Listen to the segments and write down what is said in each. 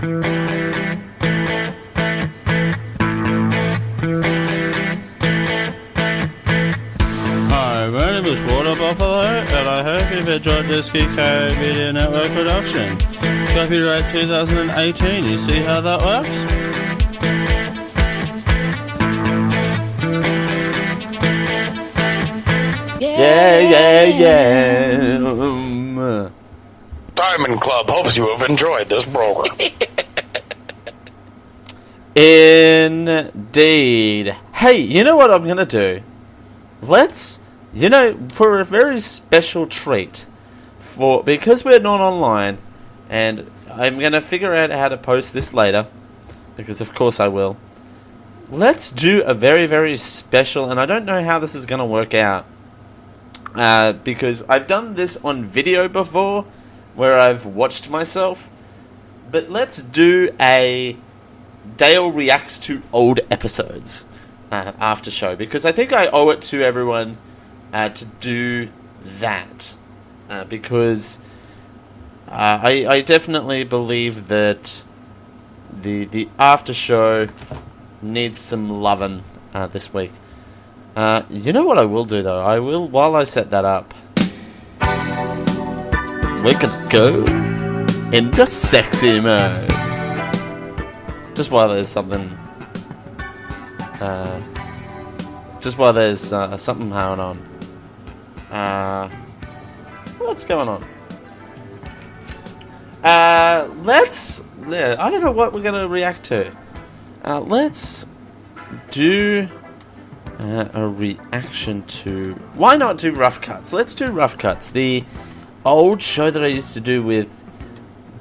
Hi, my name is Water Buffalo, and I hope you've enjoyed this QK Media Network production. Copyright 2018, you see how that works? Yeah. Diamond Club hopes you have enjoyed this program. Indeed. Hey, you know what I'm going to do? Let's, for a very special treat, because we're not online, and I'm going to figure out how to post this later, because of course I will. Let's do a very, very special, and I don't know how this is going to work out, because I've done this on video before, where I've watched myself, but let's do a Dale reacts to old episodes after show, because I think I owe it to everyone to do that, because I definitely believe that the after show needs some lovin' this week. You know what I will do though? I will, while I set that up, we could go into sexy mode. Just while there's something, something going on. What's going on? I don't know what we're gonna react to. Let's do a reaction to. Why not do Ruff Cuts? Let's do Ruff Cuts, the old show that I used to do with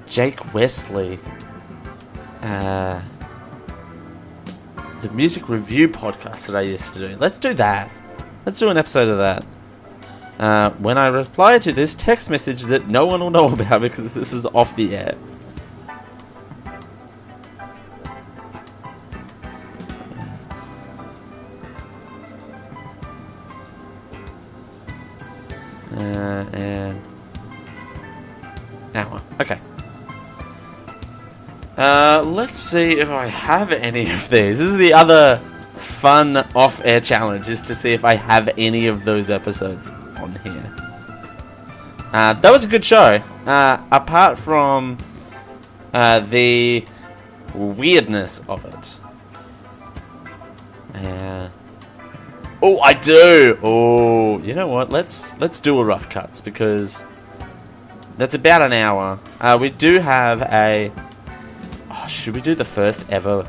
Jake Wesley. The music review podcast that I used to do. Let's do that. Let's do an episode of that. When I reply to this text message that no one will know about because this is off the air. And hour. Okay. Let's see if I have any of these. This is the other fun off-air challenge, is to see if I have any of those episodes on here. That was a good show. Apart from the weirdness of it. Oh, I do! Oh, you know what? Let's do a Ruff Cuts, because that's about an hour. We do have a... Oh, should we do the first ever?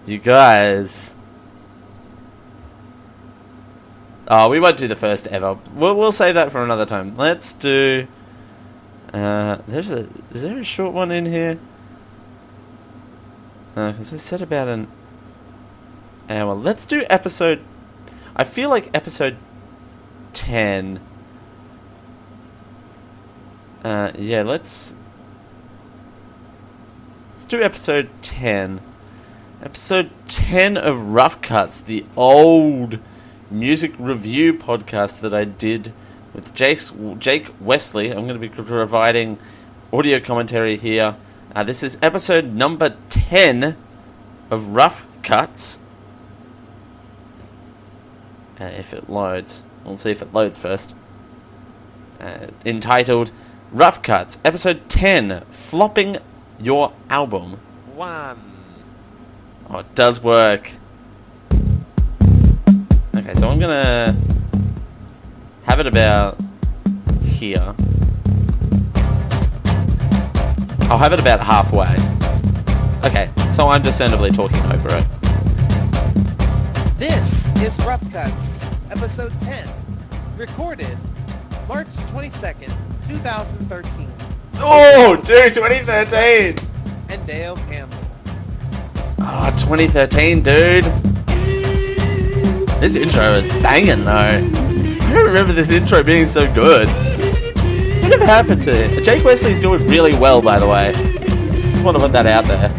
You guys... Oh, we won't do the first ever. We'll save that for another time. Let's do... Is there a short one in here? Because I said about an hour. Let's do episode... I feel like episode 10... yeah, let's do episode 10. Episode 10 of Ruff Cuts, the old music review podcast that I did with Jake Wesley. I'm going to be providing audio commentary here. This is episode number 10 of Ruff Cuts. If it loads. We'll see if it loads first. Entitled Ruff Cuts, episode 10, Flopping Your Album. 1. Oh, it does work. Okay, so I'm gonna have it about here. I'll have it about halfway. Okay, so I'm discernibly talking over it. This is Ruff Cuts, episode 10, recorded March 22nd, 2013. Oh, dude, 2013! And Dale Campbell. Oh, 2013, dude. This intro is banging, though. I don't remember this intro being so good. Whatever happened to it? Jake Wesley's doing really well, by the way. Just want to put that out there.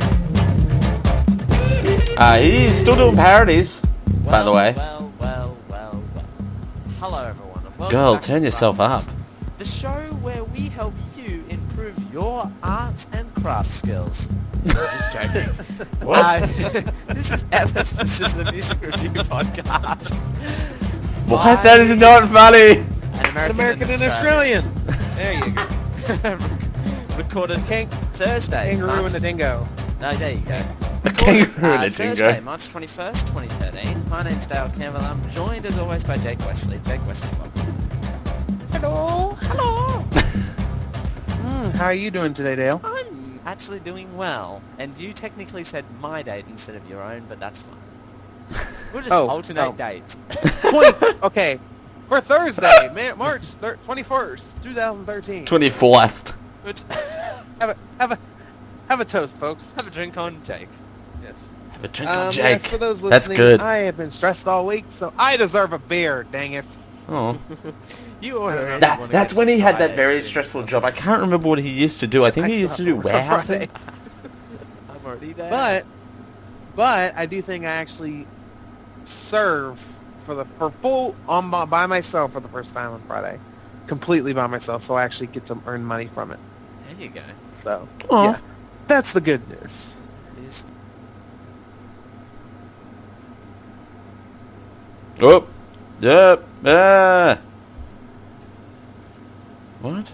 He's still doing parodies, by the way. Well. Hello, everyone. And welcome Girl, back turn to yourself Ruff up. Cuts, the show where we help you improve your art and craft. craft skills. Just joking. What? This is the music review podcast. What? That is not funny. An American and Australian. There you go. Recorded Thursday. Kangaroo and a dingo. No, there you go. A kangaroo and a Thursday, dingo. March 21st, 2013. My name's Dale Campbell. I'm joined as always by Jake Wesley. Jake Wesley, welcome. Hello. Hello. How are you doing today, Dale? I'm actually doing well. And you technically said my date instead of your own, but that's fine. We'll just alternate dates. Okay. For Thursday, March 21st, 2013. 24th. Which, Have a toast, folks. have a drink on Jake. Yes. Have a drink on Yes, Jake. for those listening, That's good. I have been stressed all week, so I deserve a beer, dang it. Oh. You order That's when he had that very stressful job. I can't remember what he used to do. I think he used to do warehousing. I'm already there. But I do think I actually serve by myself for the first time on Friday, completely by myself. So I actually get to earn money from it. There you go. So Aw. yeah, that's the good news. Is- Oh. Yep. What?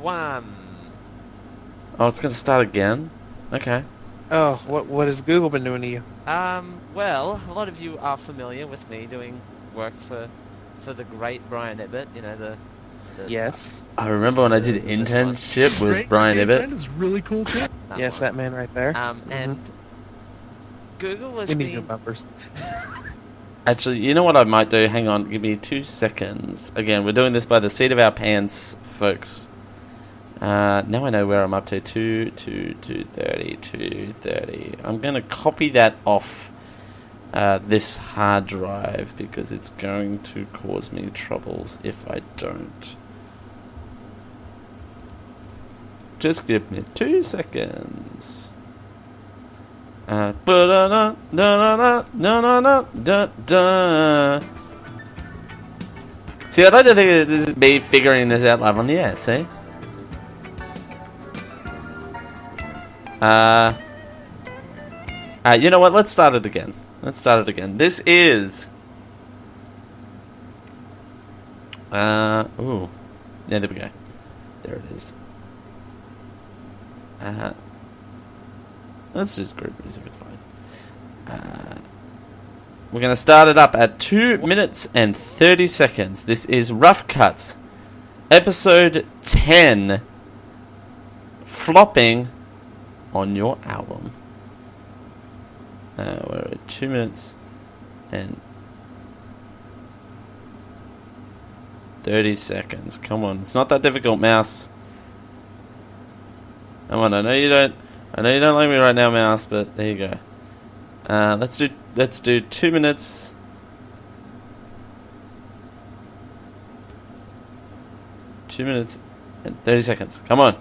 One. Oh, it's going to start again? Okay. Oh, what has Google been doing to you? Well, a lot of you are familiar with me doing work for the great Brian Ibbott, you know, the Yes. I remember when I did an internship with Brian Ibbott. Is really cool too. Yes, that man right there. And Google has We need new been... bumpers. Actually, you know what I might do? Hang on, give me 2 seconds. Again, we're doing this by the seat of our pants, folks. Now I know where I'm up to. 230. I'm going to copy that off this hard drive because it's going to cause me troubles if I don't. Just give me 2 seconds. See, I like to think this is me figuring this out live on the air, see? You know what? Let's start it again. This is... ooh. Yeah, there we go. There it is. Let's just group music, it's fine. We're going to start it up at 2 minutes and 30 seconds. This is Ruff Cuts, episode 10, Flopping on Your Album. We're at 2 minutes and 30 seconds. Come on, it's not that difficult, mouse. Come on, I know you don't like me right now, mouse, but there you go. Let's do 2 minutes. 2 minutes and 30 seconds. Come on.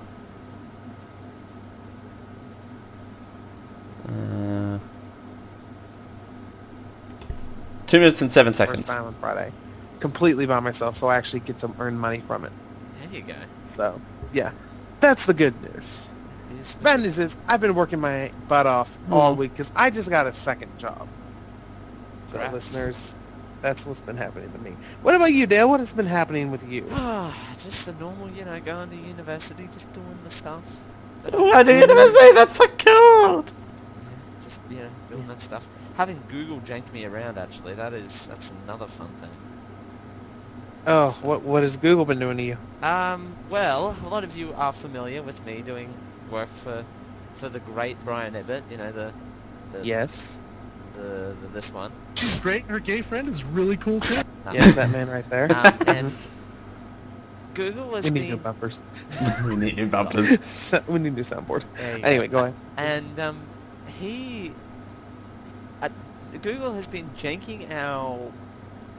2 minutes and 7 seconds. First time on Friday, completely by myself, so I actually get to earn money from it. There you go. So yeah, that's the good news. Bad news is I've been working my butt off all week because I just got a second job. So Congrats. listeners, that's what's been happening to me. What about you, Dale? What has been happening with you? Just the normal, you know, going to university, just doing the stuff. Why do you never say that's so cool? Just, you know, doing that stuff. Having Google jank me around, actually, that's another fun thing. Oh, what has Google been doing to you? Well, a lot of you are familiar with me doing work for the great Brian Ibbott, you know, the Yes. this one. She's great. Her gay friend is really cool too. Yes, that man right there. And Google has we need new been... bumpers. We need new bumpers. We need new soundboard. There you Anyway, go ahead. And Google has been janking our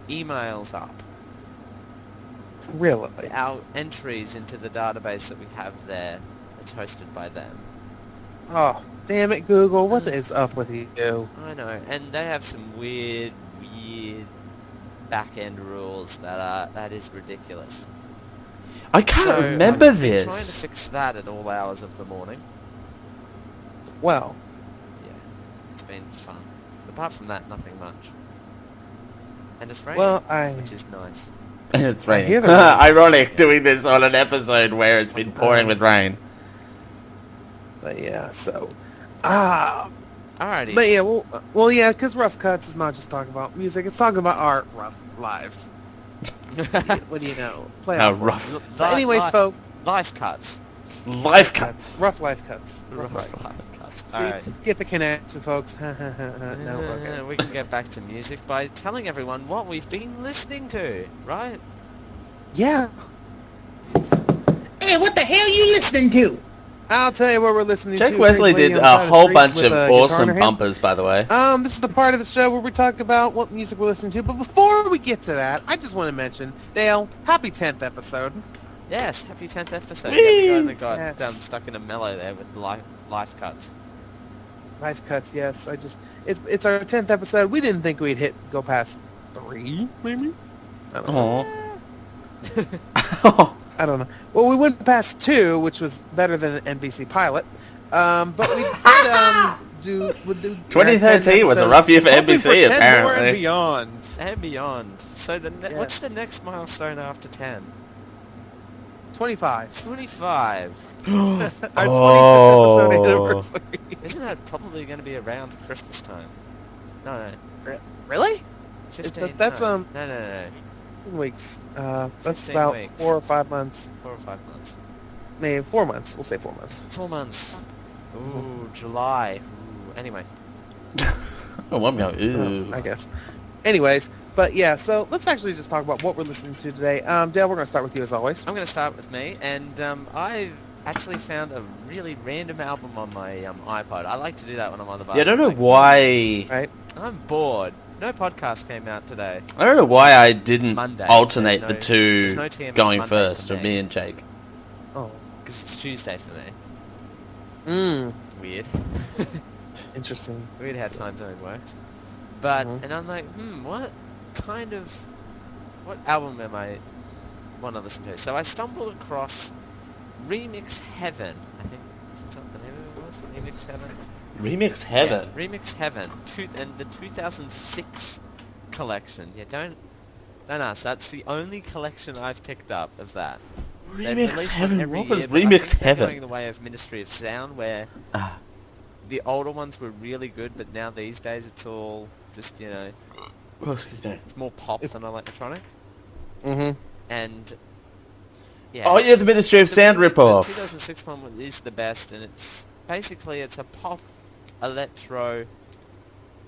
emails up, Really? our entries into the database that we have there. It's hosted by them. Oh, damn it, Google! What is up with you? I know, and they have some weird back-end rules that is ridiculous. I can't So remember I've been trying to this. fix that at all hours of the morning. well. Yeah, it's been fun. Apart from that, nothing much. And it's raining, Well, which is nice. It's I raining. hear the rain. Ironic doing this on an episode where it's been pouring with rain. But yeah, so. Alrighty. But yeah, well, yeah, because Ruff Cuts is not just talking about music; it's talking about our rough lives. What do you know? Play How out. rough. But anyways, folks, Life cuts. Life cuts. rough life cuts. Rough Rough life. life cuts. See, Alright. get the connection, folks. No, okay. We can get back to music by telling everyone what we've been listening to, right? Yeah, Hey, what the hell you listening to? I'll tell you what we're listening to. Jack Wesley Great did lady on the a side whole street bunch with of a guitar in awesome her hand. bumpers, by the way. This is the part of the show where we talk about what music we're listening to. But before we get to that, I just want to mention, Dale, happy 10th episode. Yes, happy 10th episode. Whee! Yeah, we got Yes. stuck in a mellow there with life cuts. Life cuts, yes. It's our 10th episode. We didn't think we'd go past 3, maybe? I don't know. Aww. I don't know. Well, we went past 2, which was better than an NBC pilot. But we did we'll do 2013 was a rough year for hoping NBC, for 10 more and apparently. beyond. And beyond. So what's Yes. the next milestone after 10? 25. 25. Our 25th episode Oh. anniversary. Isn't that probably going to be around Christmas time? No. Really? 15. That's, no. No. 10 weeks. That's 15 about weeks. 4 or 5 months. 4 or 5 months. Maybe 4 months. We'll say 4 months. 4 months. Ooh, July. Ooh. Anyway. Oh, I'm going, ooh. I guess. Anyways, but yeah, so let's actually just talk about what we're listening to today. Dale, we're going to start with you as always. I'm going to start with me, and I've actually found a really random album on my iPod. I like to do that when I'm on the bus. Yeah, I don't know Like, why. Right? I'm bored. No podcast came out today. I don't know why I didn't Monday. alternate There's the there's two no TMS going Monday first for for me and Jake. Oh. Because it's Tuesday for me. Mm. Weird. Interesting. Weird how time zone works. But, Mhm. and I'm like, what album am I want to listen to? So I stumbled across Remix Heaven. I think that's what the name of it was. Remix Heaven. Remix Heaven. Yeah, Remix Heaven. And the 2006 collection. Yeah, don't ask. That's the only collection I've picked up of that. They've Remix released one Heaven. every What was year, but I Remix think they're going Heaven? the way of Ministry of Sound, where Ah. the older ones were really good, but now these days it's all just, Oh, excuse me. it's more pop than electronic. Mm-hmm. And yeah. Oh yeah, the Ministry of Sound The ripoff. 2006 one is the best, and it's a pop electro.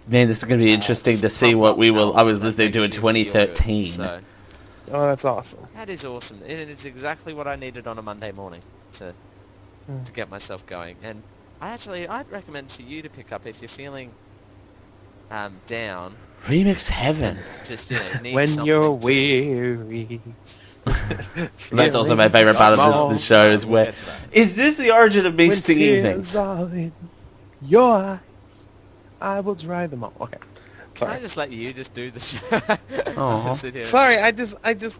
Man, this is going to be interesting to see what I was listening to in 2013. So Oh, that's awesome. that is awesome, and it's exactly what I needed on a Monday morning to get myself going. And I'd recommend for you to pick up if you're feeling down. Remix Heaven. Just need When something you're to- weary. That's also my favorite part of the show is We'll where... get to that. Is this the origin of me When singing tears things? are in your eyes, I will dry them all. Okay. Can I Sorry. just let you just do the show? Aw. Sit here. Sorry, I just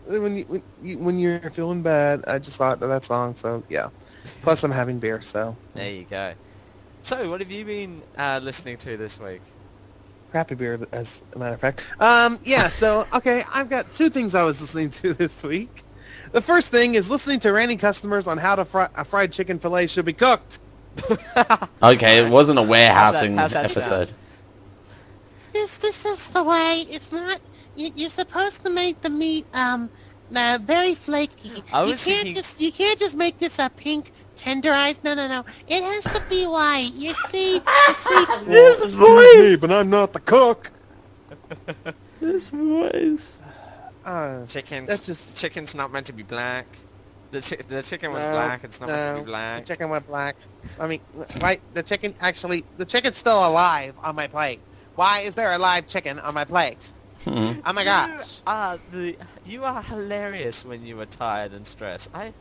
when you're feeling bad, I just thought of that song, so yeah. Plus I'm having beer, so There you go. So, what have you been listening to this week? crappy beer as a matter of fact. Yeah, so okay, I've got 2 things I was listening to this week. The first thing is listening to ranting customers on how a fried chicken fillet should be cooked. Okay, it wasn't a warehousing how's that episode. This is the way. It's not. You're supposed to make the meat very flaky. I You was can't thinking- you can't just make this a pink tenderized. No. It has to be white. You see. This voice! but I'm not the cook. This voice. Chicken's not meant to be black. The chicken was No, black. It's not meant to be The black. chicken went black. I mean, right? The chicken's still alive on my plate. Why is there a live chicken on my plate? Hmm. Oh my gosh! You are hilarious when you are tired and stressed. I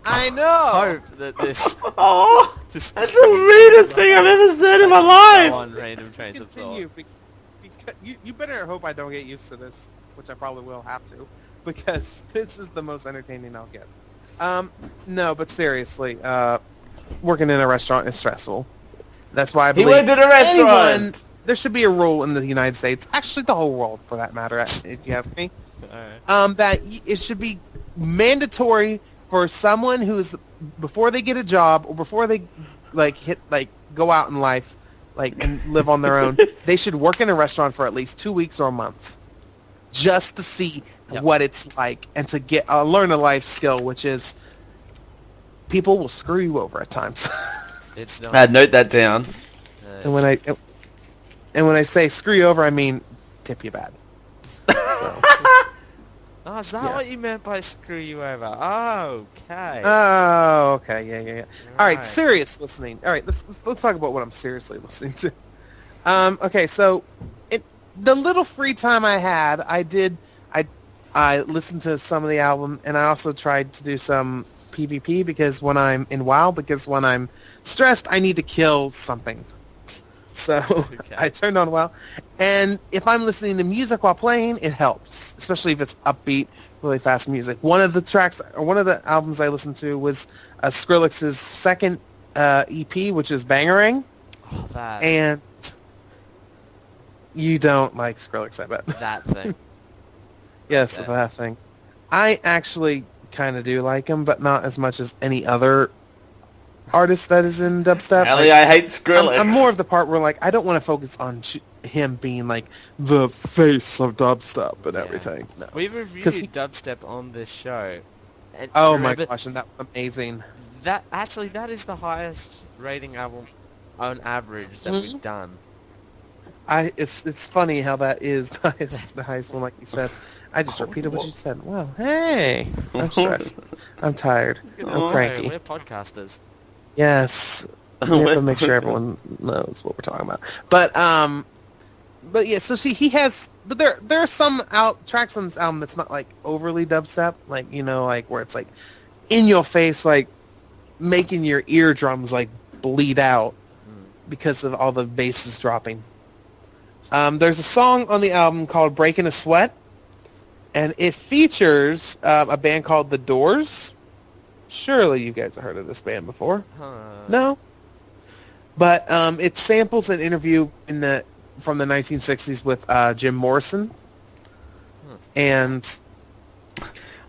I know. hope that this Oh, this that's the weirdest thing I've ever said in my go life. on random trains of thought. Continue. You better hope I don't get used to this, which I probably will have to, because this is the most entertaining I'll get. No, but seriously, working in a restaurant is stressful. That's why I He believe worked at a restaurant. there should be a rule in the United States, actually the whole world for that matter, if you ask me, that it should be mandatory for someone who's, before they get a job or before they go out in life, and live on their own, they should work in a restaurant for at least 2 weeks or a month, just to see what it's like and to get learn a life skill, which is people will screw you over at times. It's not. I'd note that down. And when I say screw you over, I mean tip you bad. So. Oh, is that what you meant by screw you over? Oh, okay. Oh, okay, yeah. All right, serious listening. All right, let's talk about what I'm seriously listening to. Okay, so the little free time I had, I listened to some of the album, and I also tried to do some PvP because when I'm in WoW, because when I'm stressed, I need to kill something. So I turned on WoW, and if I'm listening to music while playing, it helps, especially if it's upbeat, really fast music. One of the albums I listened to was Skrillex's second EP, which is Bangarang. Oh, and you don't like Skrillex, I bet. That thing. Yes, Okay. that thing. I actually kind of do like him, but not as much as any other artist that is in dubstep. Ellie, I hate Skrillex. I'm more of the part where I don't want to focus on him being the face of dubstep and everything. No. We've reviewed dubstep on this show. And oh my gosh, and that was amazing. That is the highest rating album on average that we've done. It's funny how that is the highest one, like you said. I just repeated what you said. Wow, hey, I'm stressed. I'm tired. I'm cranky. We're podcasters. Yes, we have to make sure everyone knows what we're talking about. But yeah. So he has. But there are some tracks on this album that's not overly dubstep, where it's in your face, making your eardrums bleed out because of all the basses dropping. There's a song on the album called "Breaking a Sweat," and it features a band called The Doors. Surely you guys have heard of this band before. No? But it samples an interview from the 1960s with Jim Morrison. And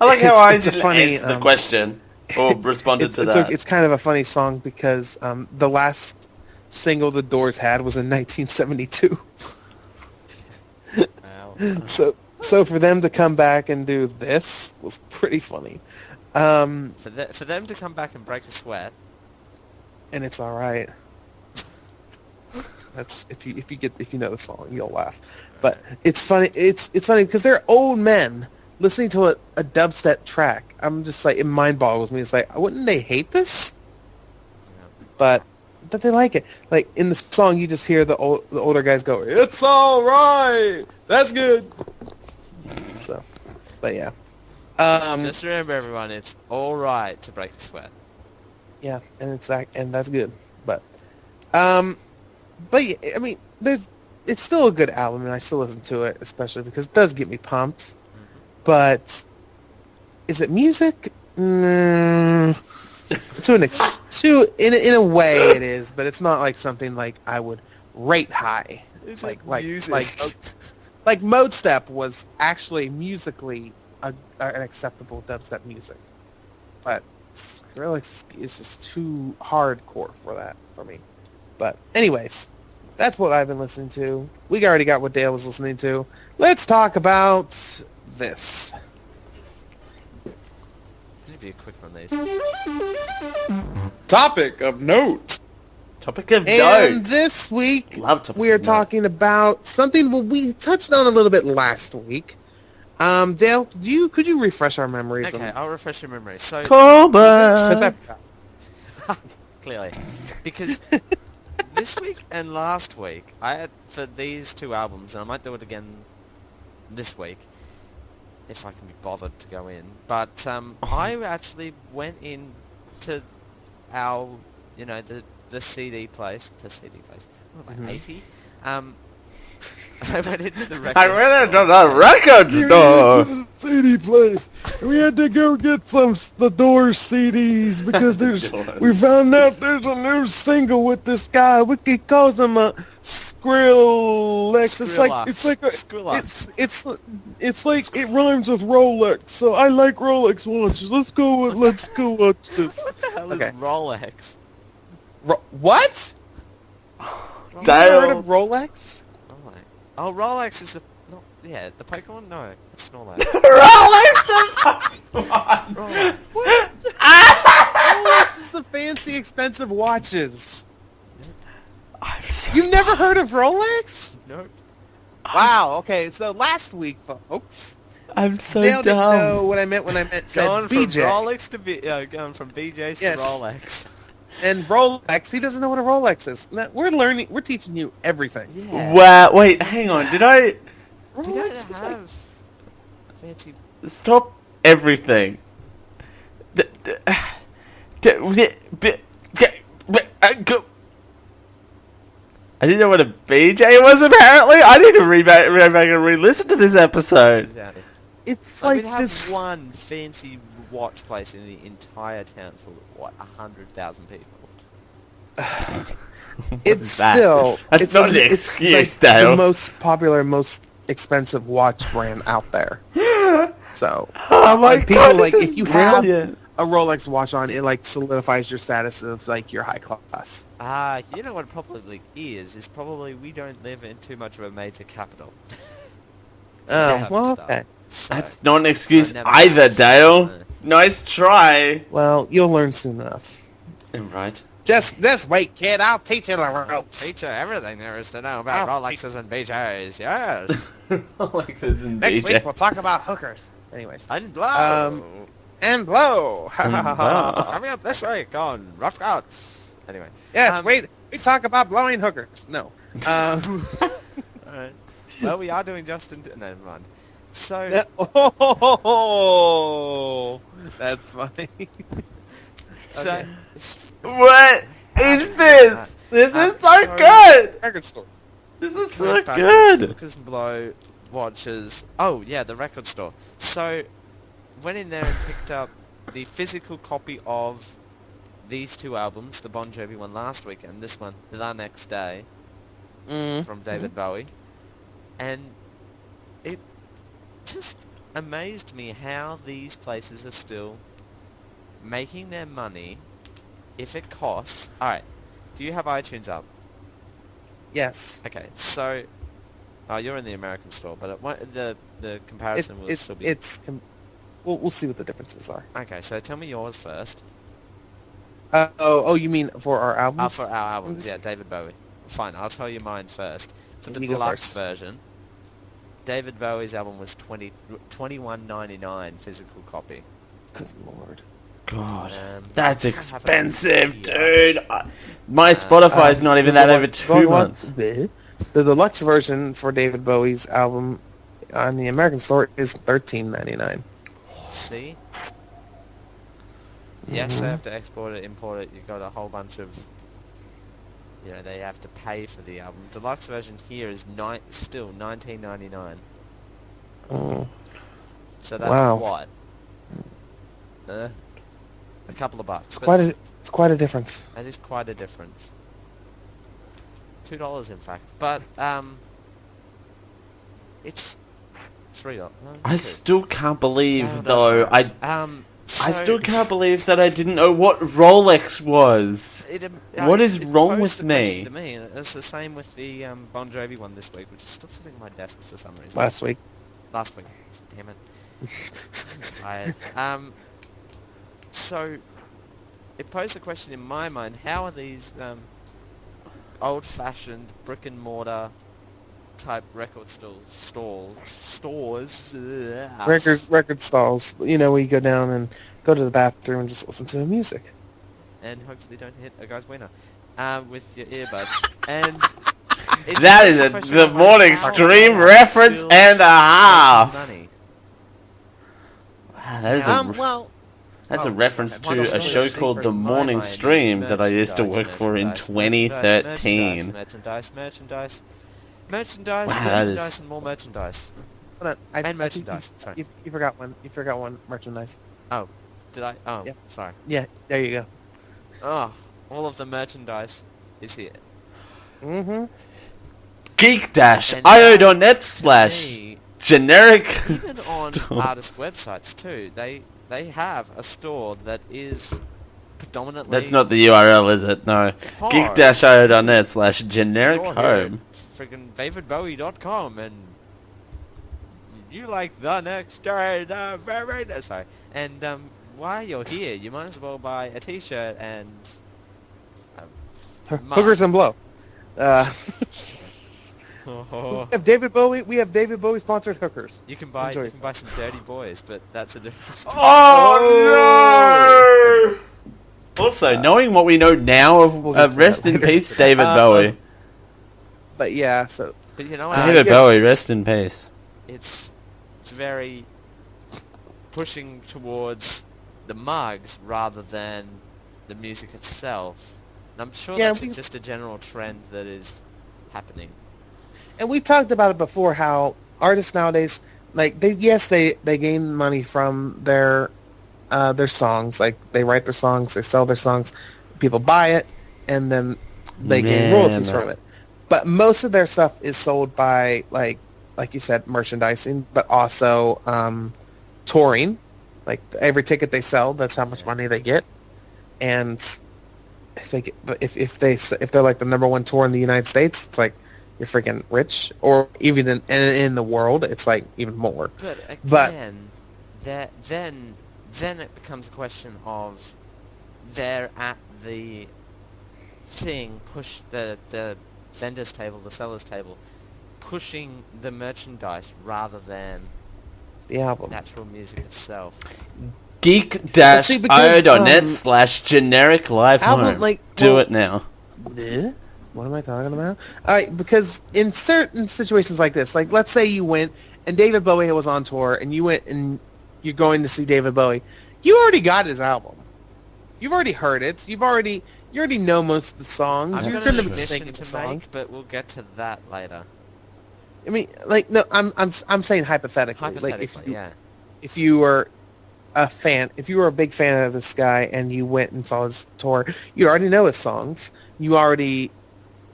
I like how I it's a didn't funny, answer the question or responded to that. It's kind of a funny song because the last single The Doors had was in 1972. Wow. So for them to come back and do this was pretty funny. For them to come back and break a sweat, and it's all right. That's if you know the song, you'll laugh. But it's funny. It's funny because they're old men listening to a dubstep track. I'm just it mind boggles me. It's wouldn't they hate this? But they like it. In the song, you just hear the older guys go, "It's all right. That's good." So, but yeah. just remember, everyone, it's all right to break a sweat. Yeah, and that's good. But yeah, I mean, it's still a good album, and I still listen to it, especially because it does get me pumped. Mm-hmm. But is it music? In a way, it is, but it's not something I would rate high. It's music. Like Mode Step was actually musically an acceptable dubstep music, but Skrillex is just too hardcore for me. But anyways, that's what I've been listening to. We already got what Dale was listening to. Let's talk about this. It'd be a quick one, these. Topic of note. Topic of and note. This week we are talking about something we touched on a little bit last week. Dale, could you refresh our memories? Okay, I'll refresh your memory. So, Callback. Clearly, because this week and last week, I had for these two albums, and I might do it again this week if I can be bothered to go in. But I actually went in to our, the CD place, what am I, 80? I went into the record I went store. into the record store. CD place. We had to go get the Doors CDs because we found out there's a new single with this guy. We calls him a Skrillex. It's like it rhymes with Rolex. So I like Rolex watches. Let's go watch this. What the hell is Rolex? What? You Dale. never heard of Rolex? Oh, Rolex is the Pokemon? No, it's Snorlax. Rolex. What? Rolex is the fancy, expensive watches. You've never heard of Rolex? Nope. Wow. Okay. So last week, folks, I'm so Dale didn't dumb. know what I meant when I said Going from BJ. Rolex to going from BJ's Yes. to Rolex. And Rolex, he doesn't know what a Rolex is. Now, we're teaching you everything. Yeah. Wow, wait, hang on. Did I We Rolex don't is like, have fancy. stop everything? I didn't know what a BJ was, apparently. I need to go back and re-listen to this episode. it's Like, like we'd have this. one fancy watch place in the entire town for, 100,000 people. It's is that? still. That's it's not an it's excuse, like Dale. the most popular, most expensive watch brand out there. So, Oh my people god, like this is if you have brilliant. a Rolex watch on, it like solidifies your status of like your high class. You know what it probably is probably we don't live in too much of a major capital. Oh, well, stuff. okay. So, That's not an excuse I never either, have. Dale. Nice try. Well, you'll learn soon enough. Right. Just wait, kid. I'll teach you the ropes. Teacher, everything there is to know about I'll Rolexes and BJs, yes. Alexis and Next BJ. week we'll talk about hookers. Anyways, And blow! and blow. Coming up this week on Ruff Cuts. Anyway. Yes, we talk about blowing hookers. No. Alright. Well, we are doing Justin... No, never mind. So... Oh, that's funny. So... What is this? This is so so- good. Record store. This is so Going backwards, good. Hookers and blow watches. Oh yeah, the record store. So went in there and picked up the physical copy of these two albums, the Bon Jovi one last week and this one the next day from David Bowie, and it just amazed me how these places are still making their money. If it costs, all right. Do you have iTunes up? Yes. Okay, so you're in the American store, but the comparison will still be. We'll see what the differences are. Okay, so tell me yours first. You mean for our albums? For our albums, yeah, David Bowie. Fine, I'll tell you mine first. For the You go deluxe first. version, David Bowie's album was $21.99 physical copy. Good lord. God, Um, that's I have it expensive, here. dude. My Spotify's not even that over 2 months. The deluxe version for David Bowie's album on the American store is $13.99. See? Yes, they have to export it, import it. You've got a whole bunch of... they have to pay for the album. Deluxe version here is still $19.99. Oh, So that's Wow. what? A couple of bucks. it's quite a difference. That is quite a difference. $2 in fact. But, it's $3. I still can't believe, though. I still can't believe that I didn't know what Rolex was. What is wrong with me? To me? And it's the same with the Bon Jovi one this week, which is still sitting on my desk for some reason. Last week. Last week. Damn it. I'm tired. So, it posed a question in my mind, how are these old-fashioned brick-and-mortar type record stores Record stalls. You know, where you go down and go to the bathroom and just listen to the music. and hopefully don't hit a guy's wiener with your earbuds. And it That posed is a a question the of, like, morning how stream are they reference still and a half. making money? Wow, that is that's a Oh, reference okay. to a show Thing called for The my Morning mind is Stream that I used to work for in merchandise. 2013. Merchandise. Merchandise, Wow, that merchandise, is- and more merchandise. Hold on. I think merchandise, sorry. You forgot one. You forgot one merchandise. Did I? Oh, Yeah. sorry. Yeah, there you go. Oh, all of the merchandise is here. Mm-hmm. geek-io.net / Me, generic even on store. artist websites too, they have a store that is predominantly. That's not the URL, is it? No. home. geek-io.net / generic You're here home. at friggin' davidbowie.com and you like the next day, sorry. And while you're here, you might as well buy a t-shirt and Hookers and blow. Oh, We have David Bowie. We have David Bowie sponsored hookers. you can buy Enjoy some dirty boys, but that's a different story. Oh, no! Also, knowing what we know now of We'll get to rest that in later. peace, David Bowie. But yeah, so But you know what? David yeah. Bowie, rest in peace. It's very pushing towards the mugs rather than the music itself. And I'm sure Yeah, that's we- just a general trend that is happening. and we talked about it before how artists nowadays, like they gain money from their songs. Like they write their songs, they sell their songs, people buy it, and then they gain royalties from it. But most of their stuff is sold by like you said, merchandising, but also touring. Like every ticket they sell, that's how much money they get. And if they're like the number one tour in the United States, it's like you're freaking rich. Or even in the world, it's like even more. But But- again, then it becomes a question of they're at the thing, push the vendor's table, the seller's table, pushing the merchandise rather than The album. natural music itself. geek-io.net / generic live Album, home. like, Do well- it now. What am I talking about? All right, because in certain situations like this, like let's say you went and David Bowie was on tour, and you went and you're going to see David Bowie, you already got his album. You've already heard it. You already know most of the songs. I've You're got going an to be admission singing the to song. make, but we'll get to that later. I mean, like no, I'm saying hypothetically. Like Hypothetically, if you were a fan, if you were a big fan of this guy and you went and saw his tour, you already know his songs. You already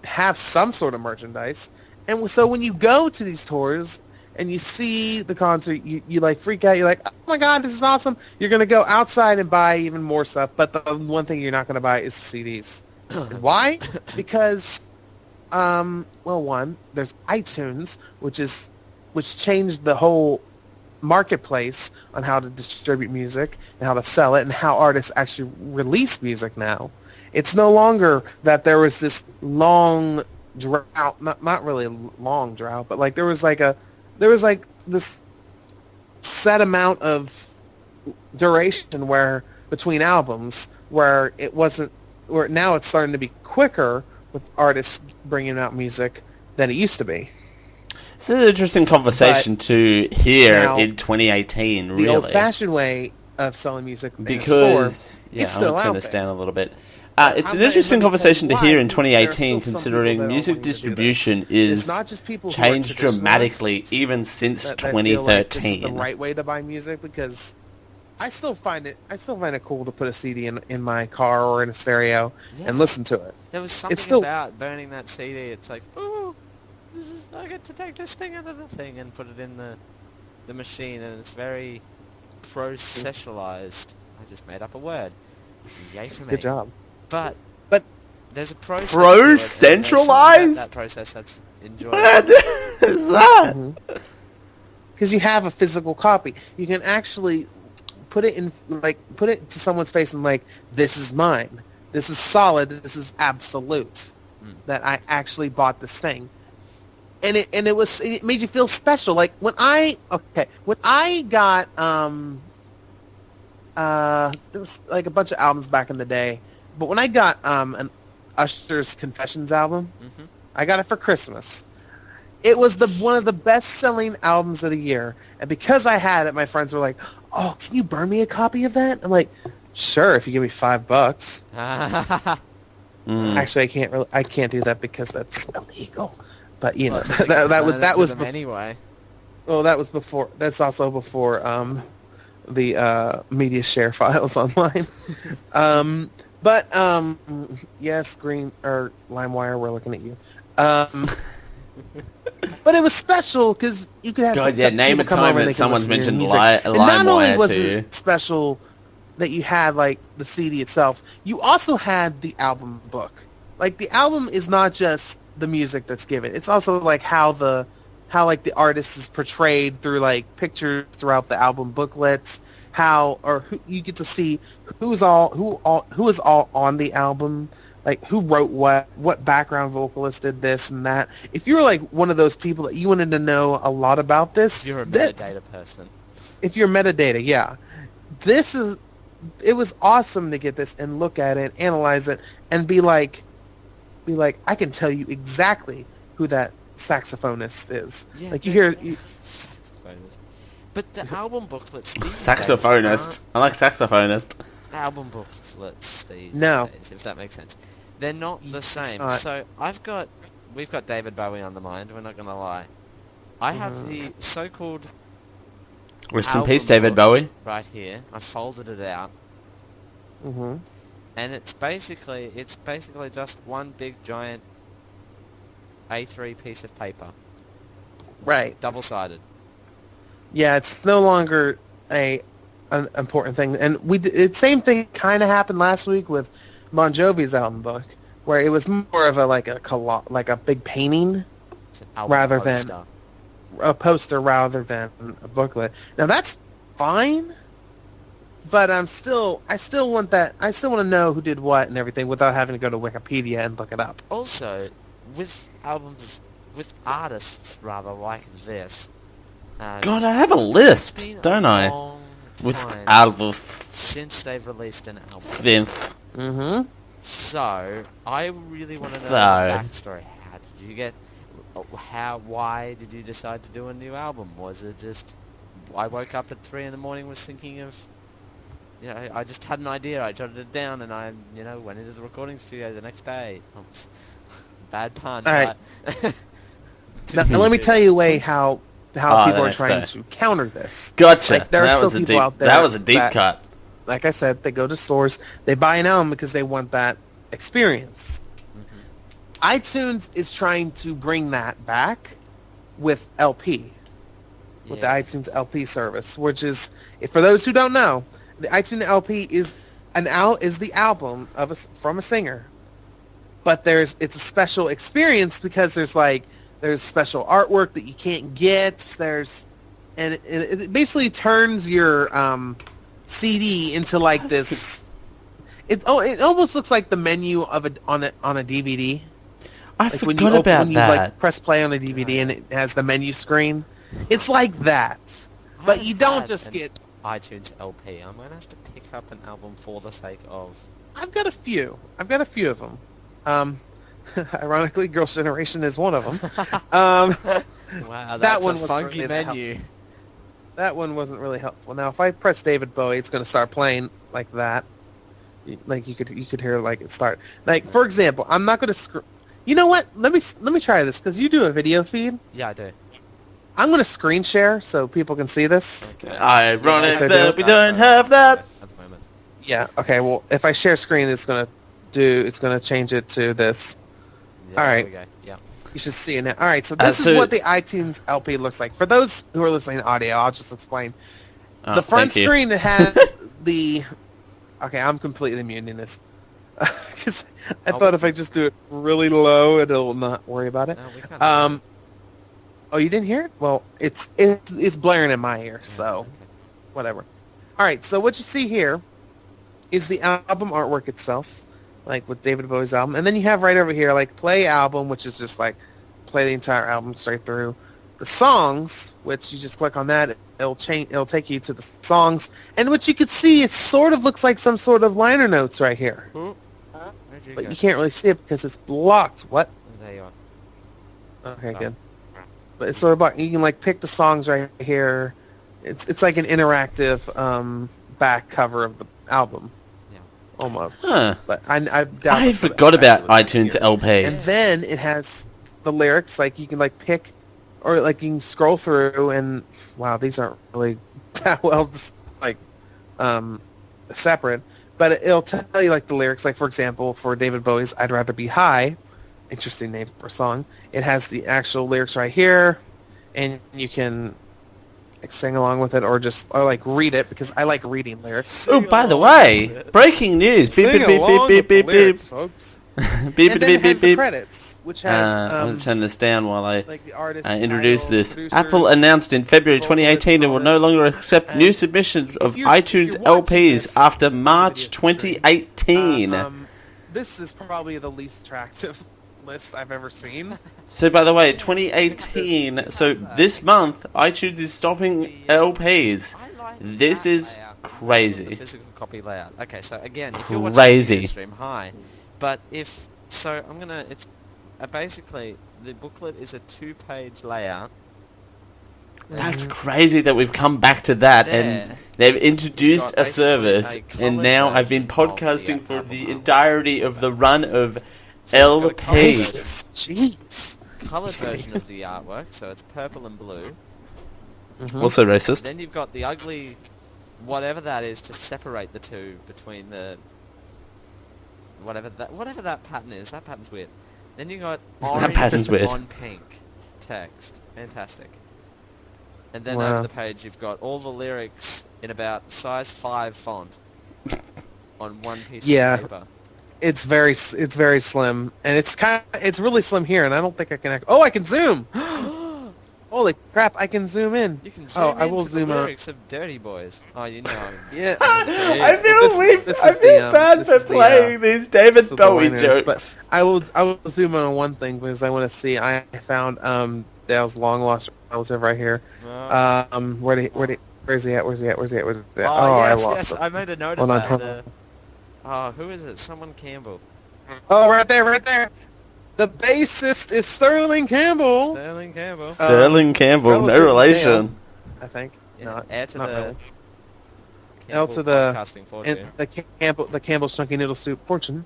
have some sort of merchandise, and so when you go to these tours and you see the concert, you like freak out. You're like, oh my god, this is awesome. You're gonna go outside and buy even more stuff, but the one thing you're not gonna buy is CDs. Why? Because well, one, there's iTunes, which changed the whole marketplace on how to distribute music and how to sell it and how artists actually release music now. It's no longer that there was this long drought, not really long drought, but like there was like this set amount of duration where between albums where it wasn't, where now it's starting to be quicker with artists bringing out music than it used to be. This is an interesting conversation to hear now, in 2018, The really. old-fashioned way of selling music in a Because, store, yeah, it's I'm still going to turn out this there. down a little bit. It's an Let interesting me tell conversation you to hear why, in because there are 2018, still some considering people that are music wanting to do this. distribution It's is not just people who are changed traditionalists dramatically even since that feel like this is 2013. the right way to buy music, because I still find it cool to put a CD in my car or in a stereo and listen to it. There was something still- about burning that CD. It's like, ooh, I get to take this thing out of the thing and put it in the machine, and it's very processualized. I just made up a word. Yay for me. Good job. But there's a process. Pro-centralized? That process that's enjoyable. What is that? Because you have a physical copy, you can actually put it to someone's face and like, this is mine. This is solid. This is absolute. That I actually bought this thing. And it made you feel special. Like when I got there was like a bunch of albums back in the day, but when I got an Usher's Confessions album, I got it for Christmas. It was one of the best-selling albums of the year, and because I had it, my friends were like, "Oh, can you burn me a copy of that?" I'm like, "Sure, if you give me $5." Actually, I can't do that because that's illegal. But you know, Well, I think that was them anyway. well, that was before. That's also before the media share files online. But yes, Green or LimeWire, we're looking at you. But it was special because you could have God, yeah, name a people come time over and that they could someone's listen to your mentioned music. And not only LimeWire was to you. it special that you had like the CD itself, you also had the album book. Like the album is not just the music that's given; it's also like how the artist is portrayed through like pictures throughout the album booklets. You get to see who is all on the album. Like, who wrote what background vocalist did this and that. If you were, like, one of those people that you wanted to know a lot about this... If you're a metadata person. If you're metadata, yeah. It was awesome to get this and look at it, analyze it, and be like, I can tell you exactly who that saxophonist is. Yeah, like, you hear... Saxophonist. But the album booklets... Saxophonist. I like saxophonist. Album booklets these No. days, if that makes sense. They're not the same. not. So we've got David Bowie on the mind, we're not going to lie. I have the so-called Rest in album peace, David book Bowie. right here. I folded it out. Mm-hmm. And it's basically just one big giant A3 piece of paper. Right. Double-sided. Yeah, it's no longer an important thing. And same thing kind of happened last week with Bon Jovi's album book, where it was more of a big painting It's an album rather poster. than a poster rather than a booklet. Now that's fine, but I still want that. I still want to know who did what and everything without having to go to Wikipedia and look it up. Also, with artists rather like this. God, I have a lisp, it's been a don't I? long With time album since they've released an album. synth. Mm-hmm. So, I really want to know So- the backstory. How did you get... Why did you decide to do a new album? Was it just... I woke up at 3 in the morning was thinking of... I just had an idea, I jotted it down, and I, went into the recording studio the next day. Bad pun. All right. but- Now let me tell you how the people are next trying day. to counter this. Gotcha. Like, there are that still was a people deep. out there That was a deep that- cut. Like I said, they go to stores, they buy an album because they want that experience. iTunes is trying to bring that back with LP, with the Yeah. iTunes LP service, which is, for those who don't know, the iTunes LP is the album from a singer, but it's a special experience because there's special artwork that you can't get. And it basically turns your CD into like this. It almost looks like the menu of on a DVD. I Like forgot about when you that. like press play on the DVD and it has the menu screen. It's like that, but you don't just get. iTunes LP. I'm gonna have to pick up an album for the sake of... I've got a few of them. Ironically, Girls' Generation is one of them. Wow, that's that one a was funky really menu. That one wasn't really helpful. Now, if I press David Bowie, it's going to start playing like that. Like you could hear like it start. Like for example, I'm not going to. You know what? Let me try this because you do a video feed. Yeah, I do. I'm going to screen share so people can see this. Okay. Ironic Yeah, that we don't have that. At the moment. Yeah. Okay. Well, if I share screen, it's going to change it to this. Yeah, All right. There we go. Yeah. You should see it now. All right. So this is what the iTunes LP looks like. For those who are listening to audio, I'll just explain. Oh, The front thank you. screen has the. Okay, I'm completely muting this. Because I thought if I just do it really low, it'll not worry about it. No, we can't Oh, you didn't hear it? Well, it's blaring in my ear, so okay. whatever. All right, so what you see here is the album artwork itself, like with David Bowie's album, and then you have right over here like play album, which is just like play the entire album straight through. The songs, which you just click on that, it'll take you to the songs, and what you could see, it sort of looks like some sort of liner notes right here, Where'd you but go? you can't really see it because it's blocked. What? There you are. Okay, Oh. good. But it's sort of blocked. You can like pick the songs right here. It's like an interactive back cover of the album, Yeah. almost. Huh. But I doubt I that's what forgot it about actually looks like iTunes here. LP. And then it has the lyrics. Like you can like pick, or like you can scroll through, and wow, these aren't really that well like separate. But it'll tell you like the lyrics. Like for example, for David Bowie's "I'd Rather Be High," interesting name for a song. It has the actual lyrics right here, and you can like sing along with it, or like read it, because I like reading lyrics. Oh, by the way, breaking news! Beep Sing beep beep along beep with the beep beep lyrics, beep. folks. Beep And beep then beep it has beep the beep. credits, which has I'm going to turn this down while I like the artist introduce title, this. producers, Apple announced in February vocalists, 2018 it will all no this. longer accept And new submissions of if you're iTunes watching LPs this after on the March video stream, 2018. This is probably the least attractive list I've ever seen. So, by the way, 2018, so this month, iTunes is stopping LPs. I like This that is layout. crazy. The physical copy layout. Okay, so again, if you're watching Crazy. the video stream, hi. But if so, I'm gonna. It's basically the booklet is a 2-page layout. That's crazy that we've come back to that, and There. they've introduced Got a basically service, a coloured and now I've been version of podcasting the for Apple the Mail. entirety of the run of So you've got a coloured LP. version- Jeez. Coloured version of the artwork, so it's purple and blue. Also racist. Then you've got the ugly, whatever that is, to separate the two between the whatever that pattern is. That pattern's weird. Then you got orange pattern's weird. on pink text. Fantastic. And then Wow. over the page you've got all the lyrics in about size 5 font on one piece Yeah. of paper. It's very slim, and it's really slim here, and I don't think I can. I can zoom. Holy crap! I can zoom in. You can zoom I will into zoom the out. lyrics of Dirty Boys. Oh, you know. Yeah. I This feel is the, bad this for is the, playing these This David is the Bowie liners, jokes. But I will zoom in on one thing, because I want to see. I found Dale's long lost relative right here. Where is he at? Where's he at? Oh, I yes, lost yes. him. I made a note Hold of on, that. Who is it? Someone Campbell. Oh, right there. The bassist is Sterling Campbell. Sterling Campbell. Sterling Campbell, no relative to relation. I think. Yeah, Not, heir to not the really. Campbell L to the- podcasting fortune. And the Campbell's Chunky Noodle Soup fortune.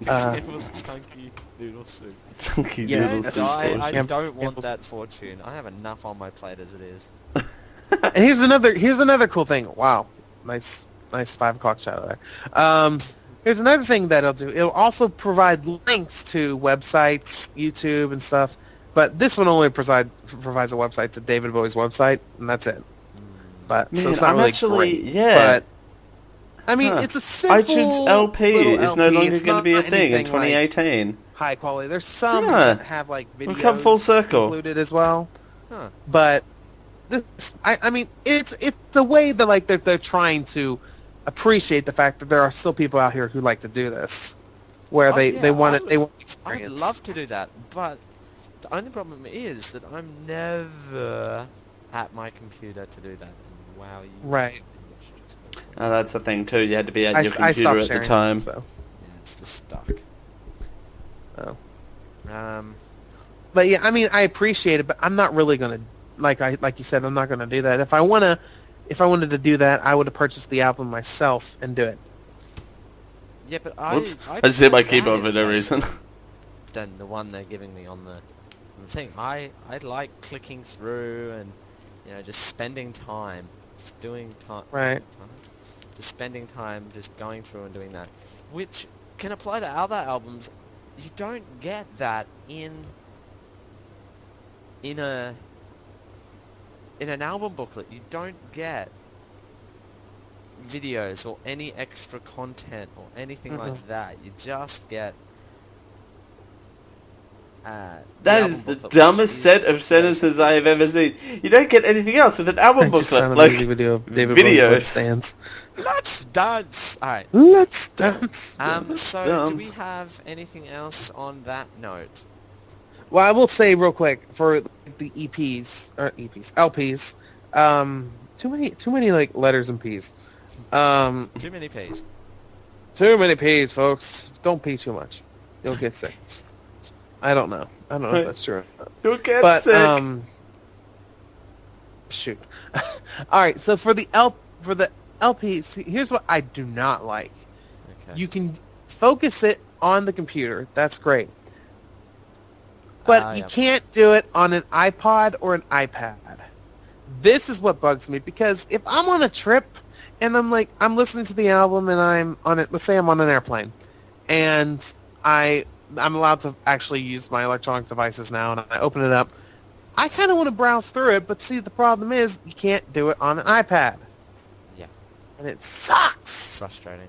Campbell's chunky noodle soup. Chunky Yeah, noodle that's soup. I Cam- don't want Campbell's- that fortune. I have enough on my plate as it is. And here's another cool thing. Wow, nice 5 o'clock shadow there. Here's another thing that it'll do. It'll also provide links to websites, YouTube, and stuff. But this one only provides a website to David Bowie's website, and that's it. But so Man, it's not I'm really actually- great. yeah. But I mean, Huh. it's a simple iTunes LP little is no LP. longer It's going to not be a thing in anything like 2018. high quality. There's some Yeah. that have like videos We've come full circle. included as well. Huh. But this, I mean, it's the way that like they're trying to appreciate the fact that there are still people out here who like to do this, where Oh, they yeah, want I it. They want I experience. would love to do that, but the only problem is that I'm never at my computer to do that. And wow, you Right. That's the thing too. You had to be at I your stopped computer at sharing, the time. So. Yeah, it's just stuck. Oh. But yeah, I mean, I appreciate it, but I'm not really gonna like you said. I'm not gonna do that. If I wanted to do that, I would have purchased the album myself and do it. yeah, but Whoops. I I just hit my prefer keyboard for that no reason. than the one they're giving me on the thing. I like clicking through and just spending time, just doing time. Right. Just spending time, just going through and doing that, which can apply to other albums. You don't get that in an album booklet. You don't get videos or any extra content or anything like that. You just get That is the dumbest set of sentences I have ever seen. You don't get anything else with an album I just found booklet. a Like music video of David videos. Bowie's Let's Dance. Let's dance. All right. Let's dance. So do we dance. have anything else on that note? Well, I will say real quick for the LPs. Too many like letters and P's. Too many P's. Too many P's, folks. Don't pee too much. You'll get sick. I don't know if that's true. you'll get But sick. shoot. All right. So for the LPs, here's what I do not like. Okay. You can focus it on the computer. That's great. but you yeah. can't do it on an iPod or an iPad. This is what bugs me, because if I'm on a trip and I'm listening to the album and I'm on it, let's say I'm on an airplane, and I'm allowed to actually use my electronic devices now, and I open it up, I kind of want to browse through it, but see, the problem is you can't do it on an iPad. Yeah. And it sucks. Frustrating.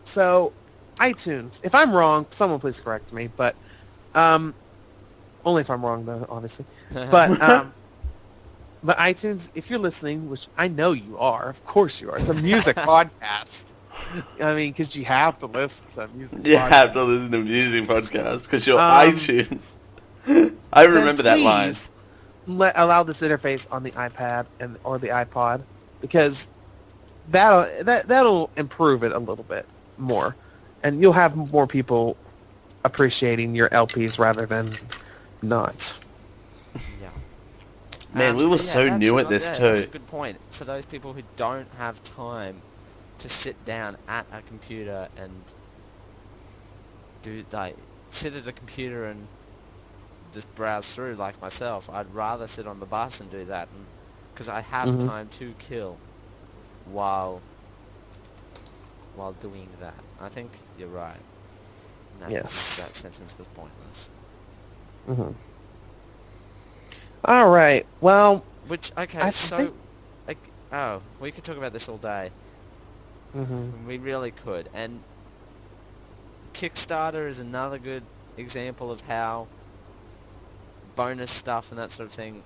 So, iTunes, if I'm wrong, someone please correct me, but only if I'm wrong, though, obviously. But iTunes, if you're listening, which I know you are, of course you are. It's a music podcast. I mean, because you have to listen to a music podcast. You have to listen to music podcasts because you're iTunes. I remember that line. Allow this interface on the iPad or the iPod, because that'll improve it a little bit more, and you'll have more people appreciating your LPs rather than not. Yeah. Man, we were so new at this too. That's a good point. For those people who don't have time to sit down at a computer and sit at a computer and just browse through like myself, I'd rather sit on the bus and do that, because I have time to kill while doing that. I think you're right. Yes. That sentence was pointless. Mm-hmm. All right. Well, we could talk about this all day. We really could. And Kickstarter is another good example of how bonus stuff and that sort of thing,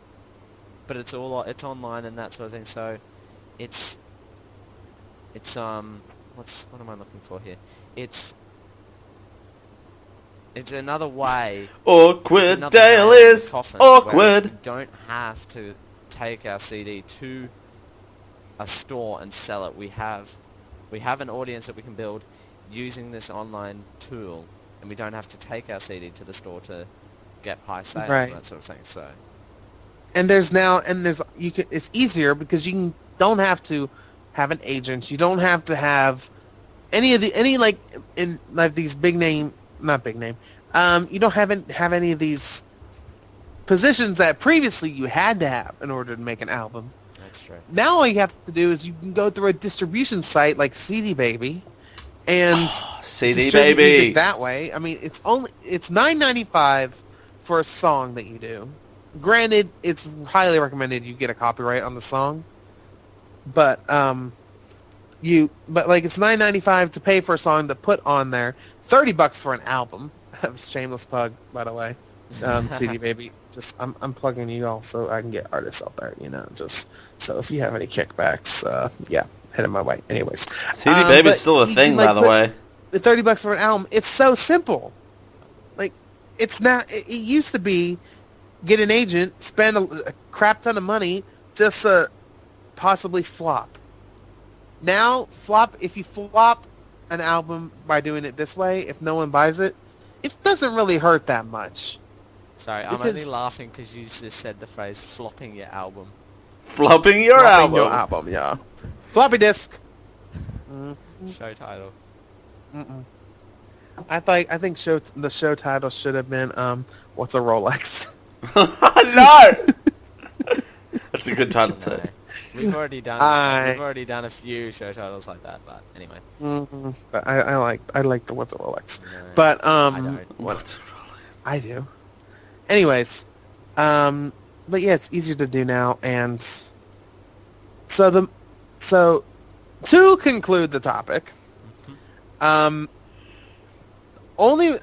but it's online and that sort of thing. So it's what am I looking for here? It's another way. Awkward Dale is awkward. We don't have to take our CD to a store and sell it. We have an audience that we can build using this online tool, and we don't have to take our CD to the store to get high sales and that sort of thing. So, it's easier because don't have to have an agent. You don't have to have these big name. Not big name. You don't have any of these positions that previously you had to have in order to make an album. That's true. Now all you have to do is you can go through a distribution site like CD Baby and CD Baby music that way. I mean, it's $9.95 for a song that you do. Granted, it's highly recommended you get a copyright on the song, but it's $9.95 to pay for a song to put on there. $30 for an album. Shameless plug, by the way. CD Baby. I'm plugging you all so I can get artists out there. Just so if you have any kickbacks, head in my way. Anyways, CD Baby's still a thing, by the way. $30 for an album. It's so simple. Like, it's not. It used to be get an agent, spend a crap ton of money just to possibly flop. Now, if you flop an album by doing it this way, if no one buys it, it doesn't really hurt that much. Sorry, I'm only laughing because you just said the phrase "flopping your album." Flopping your album. Your album, yeah. Floppy disk. Show title. I think the show title should have been "What's a Rolex?" No. That's a good title too. We've already done a few show titles like that, but anyway. But I like the "What's a Rolex?" No, but I don't. What's a Rolex? I do. Anyways, but yeah, it's easier to do now, and so to conclude the topic, only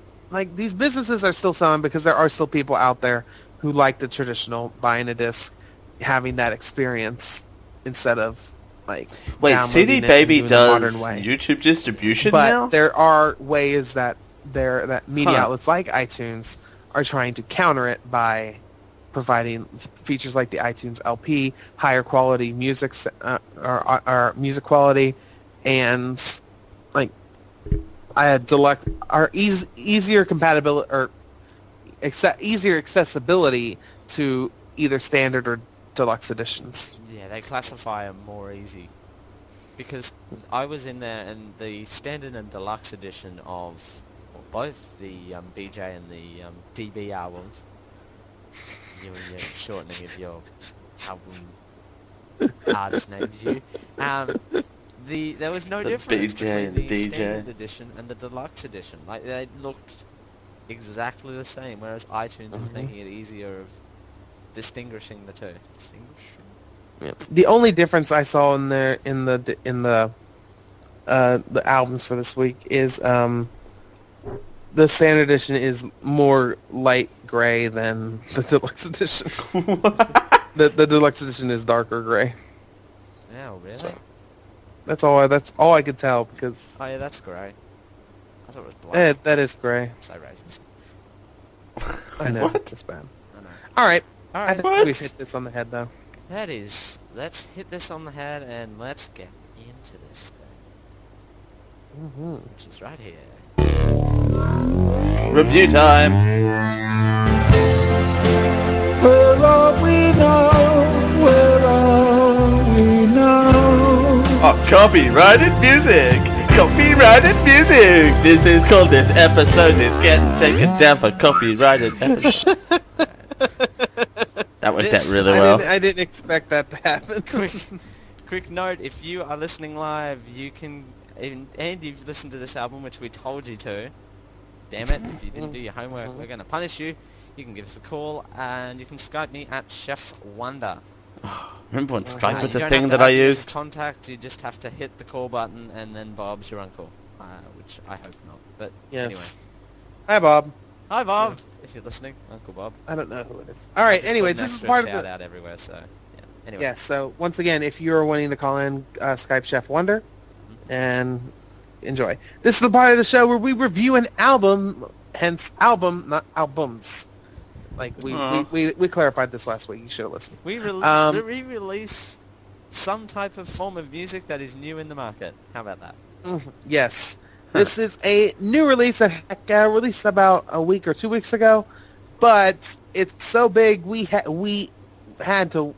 these businesses are still selling because there are still people out there who like the traditional buying a disc, having that experience instead of wait, CD Baby does YouTube distribution now? But there are ways that media outlets like iTunes are trying to counter it by providing features like the iTunes LP, higher quality music or music quality, and deluxe or easier compatibility or easier accessibility to either standard or deluxe editions. Yeah, they classify them more easy. Because I was in there, and the standard and deluxe edition of both the BJ and the DB albums you and your shortening of your album artist names. There was no The difference BJ between and the the DJ. standard edition and the deluxe edition. Like they looked exactly the same, whereas iTunes is making it easier of distinguishing the two. The only difference I saw in the albums for this week is the standard edition is more light gray than the deluxe edition. The deluxe edition is darker gray. Oh, really? So, that's all I could tell because Oh yeah, that's grey. I thought it was black. that is gray. So racist. I know. What? It's bad. I know. All right. I Alright, think we hit this on the head though. that is... Let's hit this on the head and let's get into this thing, which is right here. Review time. Well, all we know. Oh, copyrighted music. Copyrighted music. This episode is getting taken down for copyrighted episodes. That worked out really well. I didn't expect that to happen. Quick note, if you are listening live, you can... And you've listened to this album, which we told you to. Damn it, if you didn't do your homework, we're going to punish you. You can give us a call, and you can Skype me at Chef Wonder. Remember when Skype was You a don't thing have that to I add me as a used? contact, you just have to hit the call button, and then Bob's your uncle. Which I hope not, but Yes. Hi, Bob. anyway. Hi, Bob, if you're listening, Uncle Bob. I don't know who it is. All right. Just Anyways, put an this is extra part of shout the. out everywhere, so yeah. Anyway. Yes. So once again, if you're wanting to call in, Skype Chef Wonder, and enjoy. This is the part of the show where we review an album, hence album, not albums. Like we clarified this last week. You should have listened. We re-release some type of form of music that is new in the market. How about that? Yes. This is a new release that released about a week or 2 weeks ago, but it's so big we had to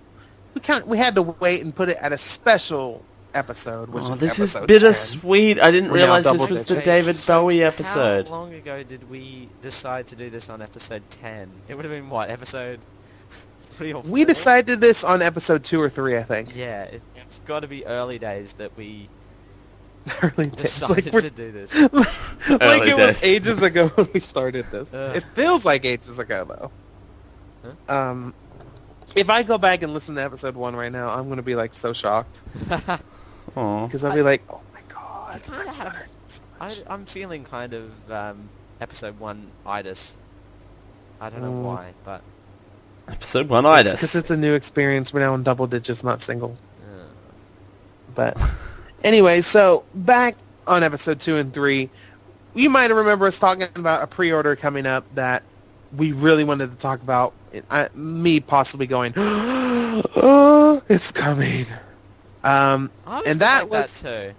wait and put it at a special episode. Which is this is episode bittersweet. 10. I didn't We're now realize this double was the digits. David Bowie episode. How long ago did we decide to do this on episode 10? It would have been what, episode 3 or 4? We decided this on episode 2 or 3, I think. Yeah, it's got to be early days that we Early days. decided Like, to do this. like it was days. ages ago when we started this. Ugh. It feels like ages ago though. Huh? If I go back and listen to episode 1 right now, I'm gonna be like so shocked Aw. because I'll be like, oh my god. kinda that's have- hard. I'm feeling kind of episode 1-itis. I don't know Mm. why, but Episode 1-itis. Because it's a new experience. We're now in double digits, not single. uh, But anyway, so back on episode 2 and 3, you might remember us talking about a pre-order coming up that we really wanted to talk about. Me possibly going, oh, it's coming. I was And that like was that too.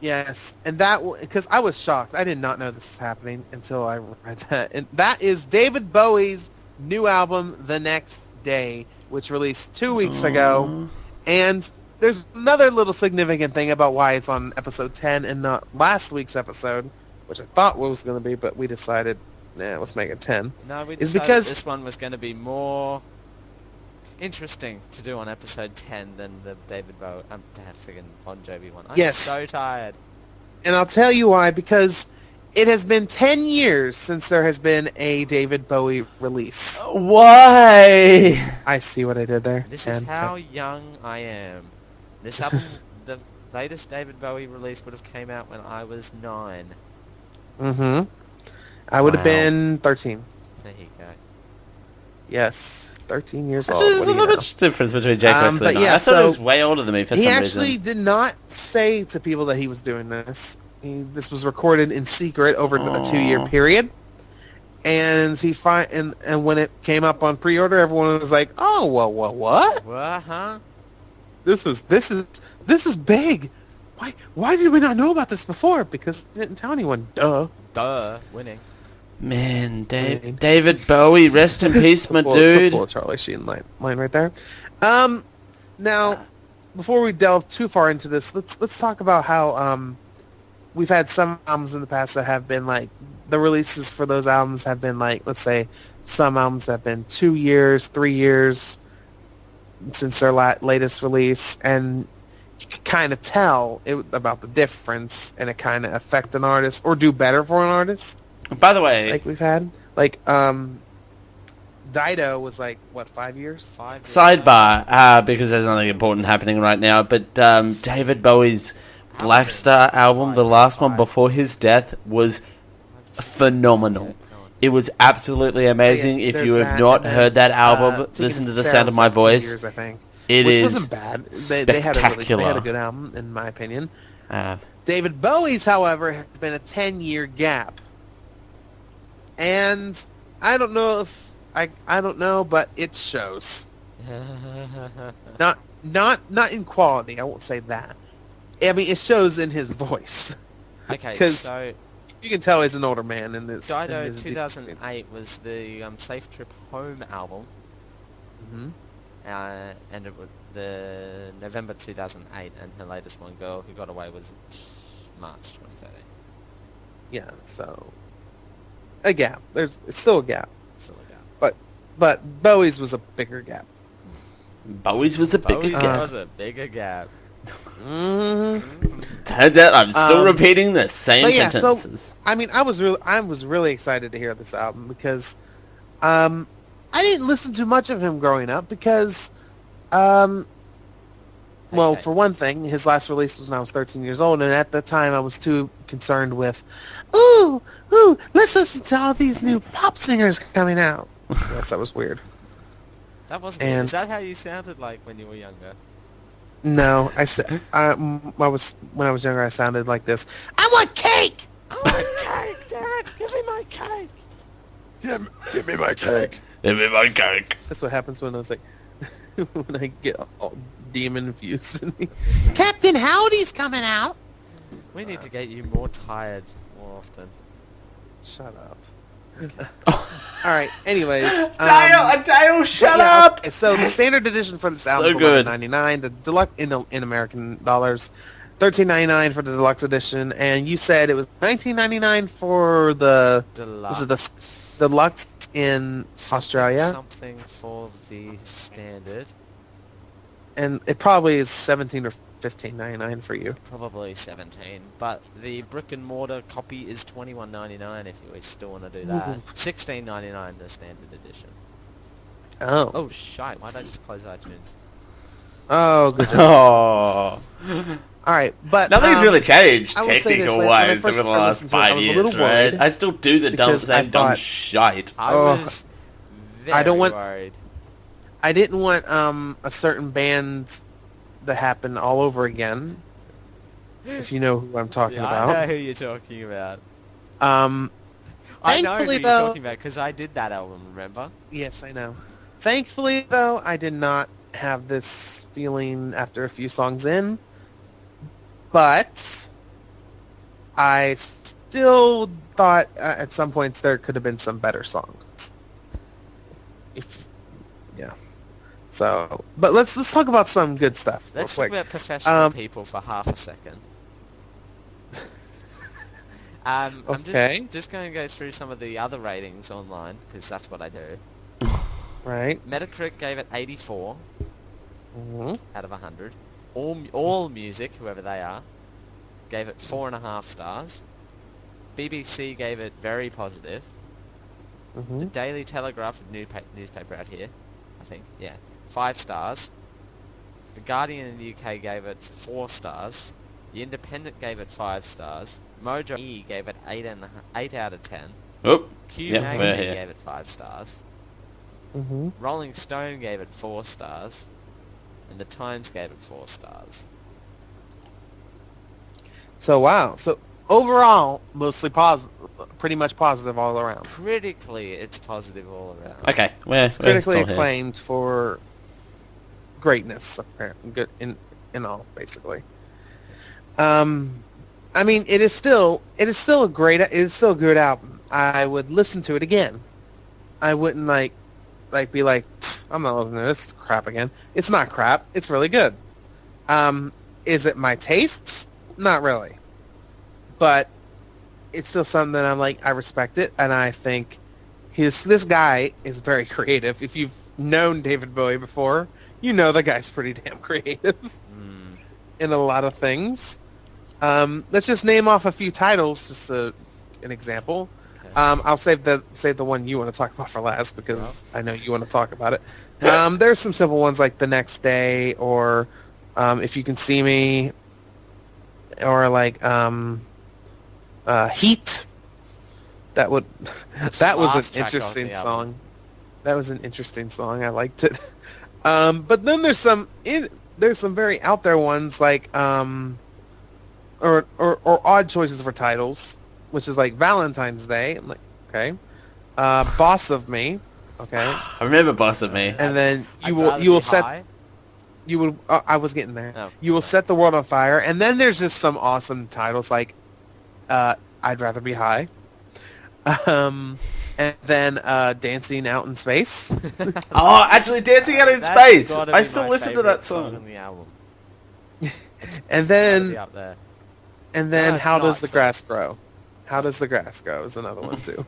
yes, and that because I was shocked. I did not know this was happening until I read that. And that is David Bowie's new album, The Next Day, which released 2 weeks ago. And there's another little significant thing about why it's on episode 10 and not last week's episode, which I thought was going to be, but we decided, nah, let's make it 10. No, we Is decided because- this one was going to be more interesting to do on episode 10 than the David Bowie, friggin' Bon Jovi one. I'm Yes. so tired. And I'll tell you why, because it has been 10 years since there has been a David Bowie release. Why? I see what I did there. This is 10, how young I am. This album, the latest David Bowie release would have came out when I was 9. Mm-hmm. I would have Wow. been 13. There you go. Yes, 13 years Actually, old. there's What a do you little know? bit difference between Jake Wesley but and yeah, I thought he so was way older than me for He some actually reason. did not say to people that he was doing this. This was recorded in secret over a 2-year period. And and when it came up on pre-order, everyone was like, "Oh, well, what? What, huh? This is big. Why did we not know about this before? Because we didn't tell anyone. Duh." Duh, winning. Man, David Bowie, rest in peace, my dude. Pull a Charlie Sheen line right there. Now, before we delve too far into this, let's talk about how we've had some albums in the past that have been like the releases for those albums have been like, let's say, some albums have been 2 years, 3 years since their latest release, and you can kind of tell about the difference, and it kind of affect an artist or do better for an artist. By the way, Like we've had, Dido was 5 years? 5 years. sidebar, because there's nothing important happening right now, but David Bowie's Black Star album, the last one before his death, was phenomenal. It was absolutely amazing. Yeah, If there's you have that, not and then, heard that album, Ticket listen to the Sales sound of my was 2 voice. years, I think. It Which is wasn't bad. They had a good album, in my opinion. David Bowie's, however, has been a 10-year gap, and I don't know if I don't know, but it shows. Not in quality. I won't say that. I mean, it shows in his voice. Okay, 'Cause so you can tell he's an older man in this. Dido in his 2008 was the Safe Trip Home album, hmm and it was the November 2008, and her latest one, Girl Who Got Away, was March 2013. Yeah, so a gap. It's still a gap, Still a gap. but Bowie's was a bigger gap. Bowie's was a bigger Bowie's gap. was a bigger gap. Mm-hmm. Turns out I'm still repeating the same but yeah, sentences. I mean, I was really excited to hear this album because I didn't listen to much of him growing up because well, Okay. for one thing, his last release was when I was 13 years old, and at the time I was too concerned with, ooh, let's listen to all these new pop singers coming out. Yes, that was weird. That wasn't. And- Is that how you sounded like when you were younger? No, when I was younger, I sounded like this. I want cake. I want cake, Dad. Give me my cake. Give me my cake. Give me my cake. That's what happens when I was when I get all demon infused in me. Captain Howdy's coming out. We need to get you more tired more often. Shut up. All right. Anyways, Dale, shut yeah, up! okay, so the standard edition for this album So is good. $11.99. The deluxe in American dollars, $13.99 for the deluxe edition, and you said it was $19.99 for the Deluxe. was it the deluxe in Australia, Something for the standard. and it probably is $17 or $15.99 for you. Probably 17, but the brick and mortar copy is $21.99 if you still want to do that. Ooh. $16.99 the standard edition. Oh, Oh shite! Why'd I just close iTunes? good. job. Oh. All right, but Nothing's really changed, I will say this, technical when I wise, first over the last listened to it, I 5 was a years, little right? worried I still do the because I same dumb thought- shite. I Oh. was very I don't want- worried. I didn't want a certain band to happen all over again. If you know who I'm talking Yeah, I know about. who you're talking about. I I know who Thankfully, you're though- talking about because I did that album. Remember? Yes, I know. Thankfully, though, I did not have this feeling after a few songs in. But I still thought at some points there could have been some better songs. Yeah. So, but let's talk about some good stuff. real Let's talk quick. about professional people for half a second. Okay. I'm just going to go through some of the other ratings online because that's what I do. Right. Metacritic gave it 84 Mhm. out of 100. All Music, whoever they are, gave it 4.5 stars. BBC gave it very positive. The Mhm. Daily Telegraph, newspaper out here, I think, yeah, 5 stars. The Guardian in the UK gave it 4 stars. The Independent gave it 5 stars. Mojo E gave it 8 out of 10. Oh, Q yeah, we're Magazine here. gave it 5 stars. Mhm. Rolling Stone gave it 4 stars. And the Times gave it 4 stars. So wow. So overall, mostly positive, pretty much positive all around. Critically, it's positive all around. okay. We're Critically still here. acclaimed for greatness, apparently, good in all, basically. I mean, it is still a good album. I would listen to it again. I wouldn't be like, I'm not listening to this crap again. It's not crap. It's really good. Is it my tastes? Not really. But it's still something that I'm like, I respect it, and I think This guy is very creative. If you've known David Bowie before, you know the guy's pretty damn creative in a lot of things. Let's just name off a few titles, just an example. Okay. I'll save the one you want to talk about for last because I know you want to talk about it. There's some simple ones like The Next Day or If You Can See Me or like Heat. That was last an track interesting off the song. album. That was an interesting song. I liked it. But then there's some very out there ones like or odd choices for titles, which is like Valentine's Day. I'm like, okay. Boss of Me. Okay. I remember Boss of Me. And then I was getting there. Oh, You will sorry. set the world on fire. And then there's just some awesome titles like I'd Rather Be High. And then Dancing Out in Space. Oh, actually, Dancing Out in That's Space. gotta I be still my listen to favourite that song. on the album. And Gotta be then up there. No, How it's Does not, the so- Grass Grow? How Does the Grass Grow is another one too.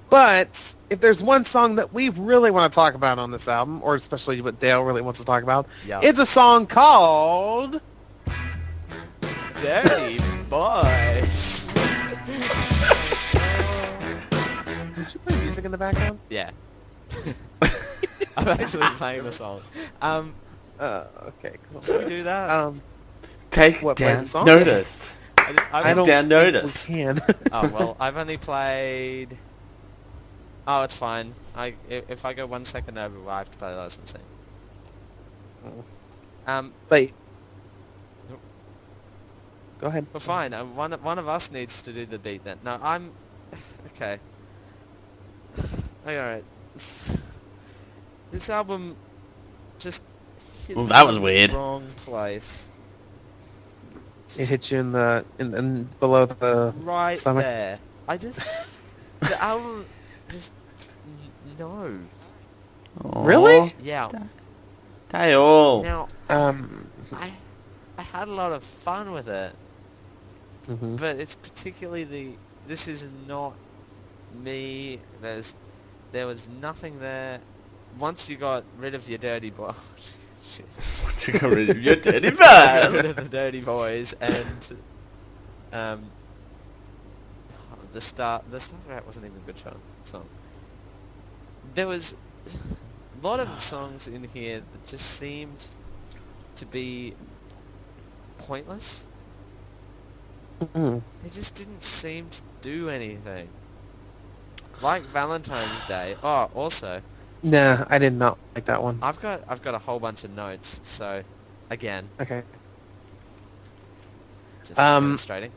But if there's one song that we really want to talk about on this album, or especially what Dale really wants to talk about, Yeah. it's a song called Dirty Boys. Did you play music in the background? Yeah. I'm actually playing the song. Okay, cool. Should we do that? Take What, play down the song? notice. I I don't down think notice. we can. Oh well, I've only played. Oh, it's fine. If I go 1 second over, I have to play licensing. But go ahead. But fine. One of us needs to do the beat then. No, I'm. Okay. All right. This album just hit Well, that me was in weird. the wrong place. It hit you in below the Right stomach. there. I just the album just no. Really? Yeah. Dale. Now Um. I had a lot of fun with it, Mhm. but it's particularly this is not me. There was nothing there. Once you got rid of your dirty boy, shit. Once you got rid of your dirty Got rid man. of the dirty boys and the start right wasn't even a good song. There was a lot of songs in here that just seemed to be pointless. Mhm. They just didn't seem to do anything. Like Valentine's Day. Oh, also, Nah, I did not like that one. I've got a whole bunch of notes. So, again, Okay. just Um, demonstrating.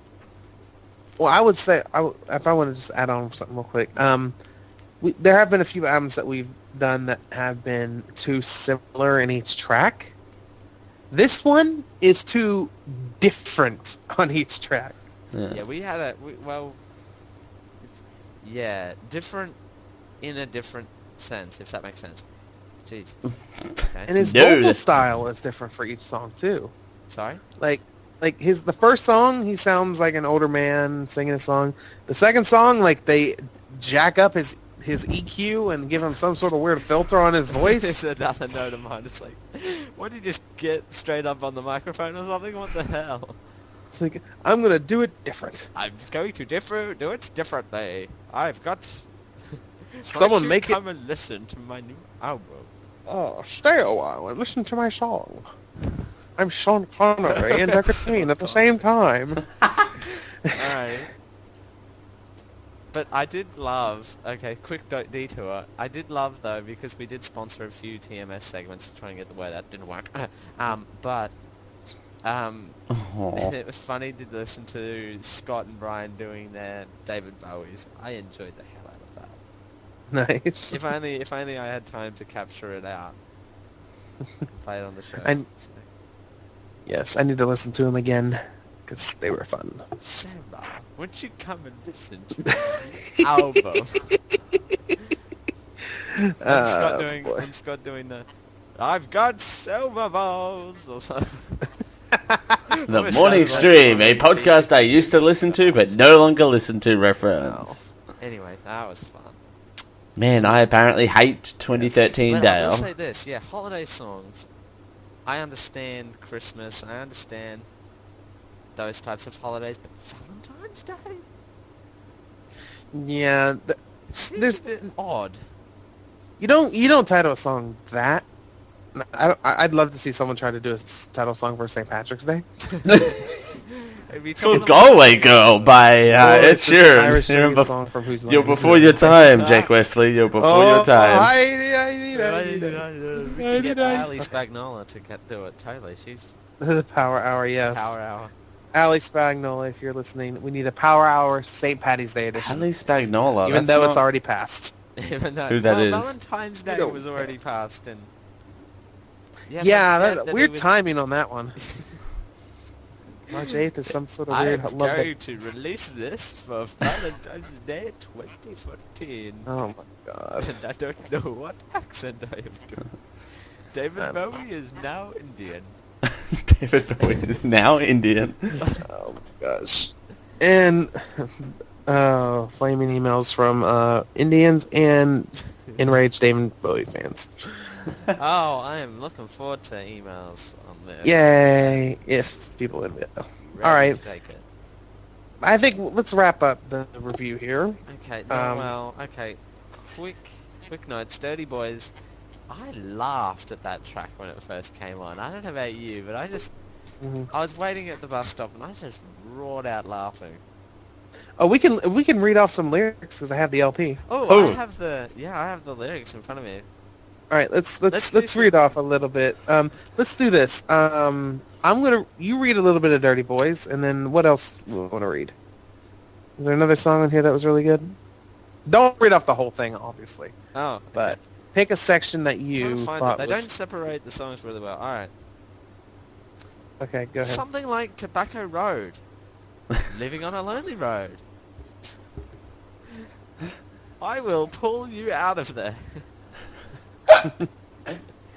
Well, I would say if I want to just add on something real quick. There have been a few albums that we've done that have been too similar in each track. This one is too different on each track. Yeah, we had different in a different sense, if that makes sense. Jeez. Okay. And his No, vocal that- style is different for each song too. Sorry? Like the first song, he sounds like an older man singing a song. The second song, like they jack up his EQ and give him some sort of weird filter on his voice. There's another note of mine. It's like, what did you just get straight up on the microphone or something? What the hell? It's like, I'm gonna do it different. I'm going to do it differently. I've got... Someone Why don't you make it- come and listen to my new album. Oh, stay a while and listen to my song. I'm Sean Connery and Deckard Cain at the same time. Alright. But I did love... Okay, quick detour. I did love, though, because we did sponsor a few TMS segments to try and get the word out. Didn't work. But... Aw. it was funny to listen to Scott and Brian doing their David Bowies. I enjoyed the hell out of that. Nice. If only I had time to capture it out. Play it on the show. And- Yes, I need to listen to them again because they were fun. Samba, won't you come and listen to my album? And Scott doing the I've got silver balls or something. The It Morning sounded like Stream, a something podcast I used to listen to but no longer listen to reference. Anyway, that was fun. Man, I apparently hate 2013 But I Dale. will say this, yeah, holiday songs. I understand Christmas, I understand those types of holidays, but Valentine's Day? Yeah, Seems there's a bit odd. you don't title a song that. I'd love to see someone try to do a title song for St. Patrick's Day. It's called Galway Girl by Ed It's an Irish Sheeran. You're, tribute song from Whose Line you're Is before It? your time, Jake Wesley. You're before your time. We can get Ali Spagnola to do it, totally. She's The Power Hour, yes. power hour. Ali Spagnola, if you're listening, we need a Power Hour St. Patty's Day edition. Ali Spagnola. Even though it's already passed. Even though, Who that is. Valentine's Day don't was already passed, and Yeah, but that's that weird it was- timing on that one. March 8th is some sort of weird I'm love. going to release this for Valentine's Day 2014. Oh my god. And I don't know what accent I am doing. David Bowie is now Indian. David Bowie is now Indian. Oh my gosh. And flaming emails from Indians and enraged David Bowie fans. Oh, I am looking forward to emails on this. Yay! If people would. Ready All right. to take it. I think let's wrap up the review here. Okay, okay. Quick notes. Dirty Boys. I laughed at that track when it first came on. I don't know about you, but I was waiting at the bus stop and I just roared out laughing. Oh, we can read off some lyrics because I have the LP. Oh, I have the lyrics in front of me. All right, let's do read off a little bit. Let's do this. You read a little bit of Dirty Boys, and then what else do you want to read? Is there another song on here that was really good? Don't read off the whole thing, obviously, Oh, but pick a section that you thought They was... don't separate the songs really well. All right. Okay, go ahead. Something like Tobacco Road. Living on a lonely road. I will pull you out of there.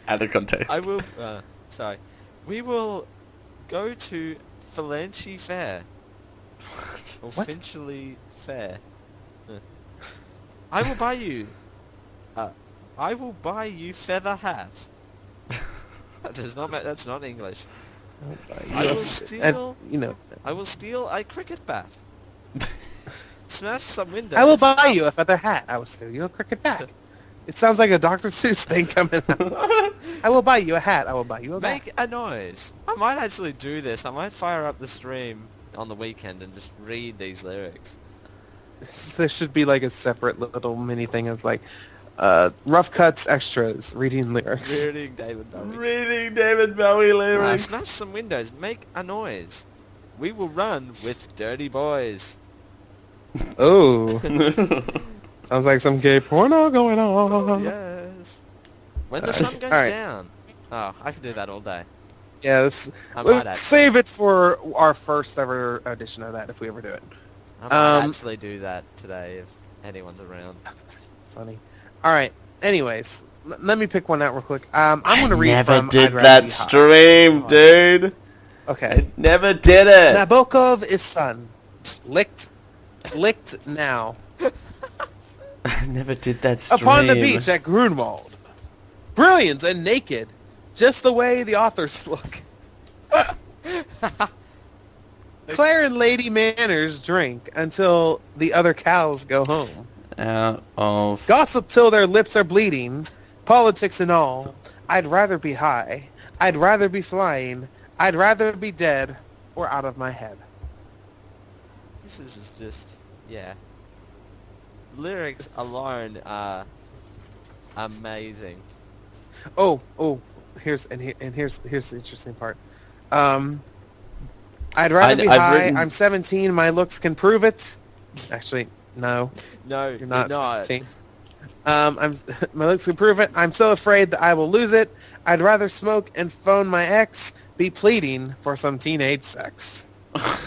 Out of context. I will. Sorry. We will go to Falanchi Fair. Or What? Finchley Fair. I will buy you. I will buy you feather hat. That's not English. I will steal. I will steal a cricket bat. Smash some windows. I will buy you a feather hat. I will steal you a cricket bat. It sounds like a Dr. Seuss thing coming out. I will buy you a hat. I will buy you a bat. Make a noise. I might actually do this. I might fire up the stream on the weekend and just read these lyrics. There should be like a separate little mini thing that's like Rough Cuts extras, reading lyrics. Reading David Bowie. Reading David Bowie lyrics. Smash some windows. Make a noise. We will run with dirty boys. Oh. Sounds like some gay porno going on. Oh, yes. When the sun goes alright. down. Oh, I could do that all day. Yeah, I might let's actually. save it for our first ever edition of that if we ever do it. I might actually do that today if anyone's around. Funny. All right. Anyways, let me pick one out real quick. I'm going to read Never from did I'd Rather that Be High. stream, dude. Okay. Never did it. Nabokov is son. Licked now. I never did that stream. Upon the beach at Grunwald. Brilliant and naked. Just the way the authors look. Claire and Lady Manners drink until the other cows go home. Out of... Gossip till their lips are bleeding. Politics and all. I'd rather be high. I'd rather be flying. I'd rather be dead or out of my head. This is just, yeah. Lyrics alone are amazing. Here's the interesting part. I'd rather be I've high. written- I'm 17. My looks can prove it. Actually, no, No, you're not 17. My looks can prove it. I'm so afraid that I will lose it. I'd rather smoke and phone my ex. Be pleading for some teenage sex.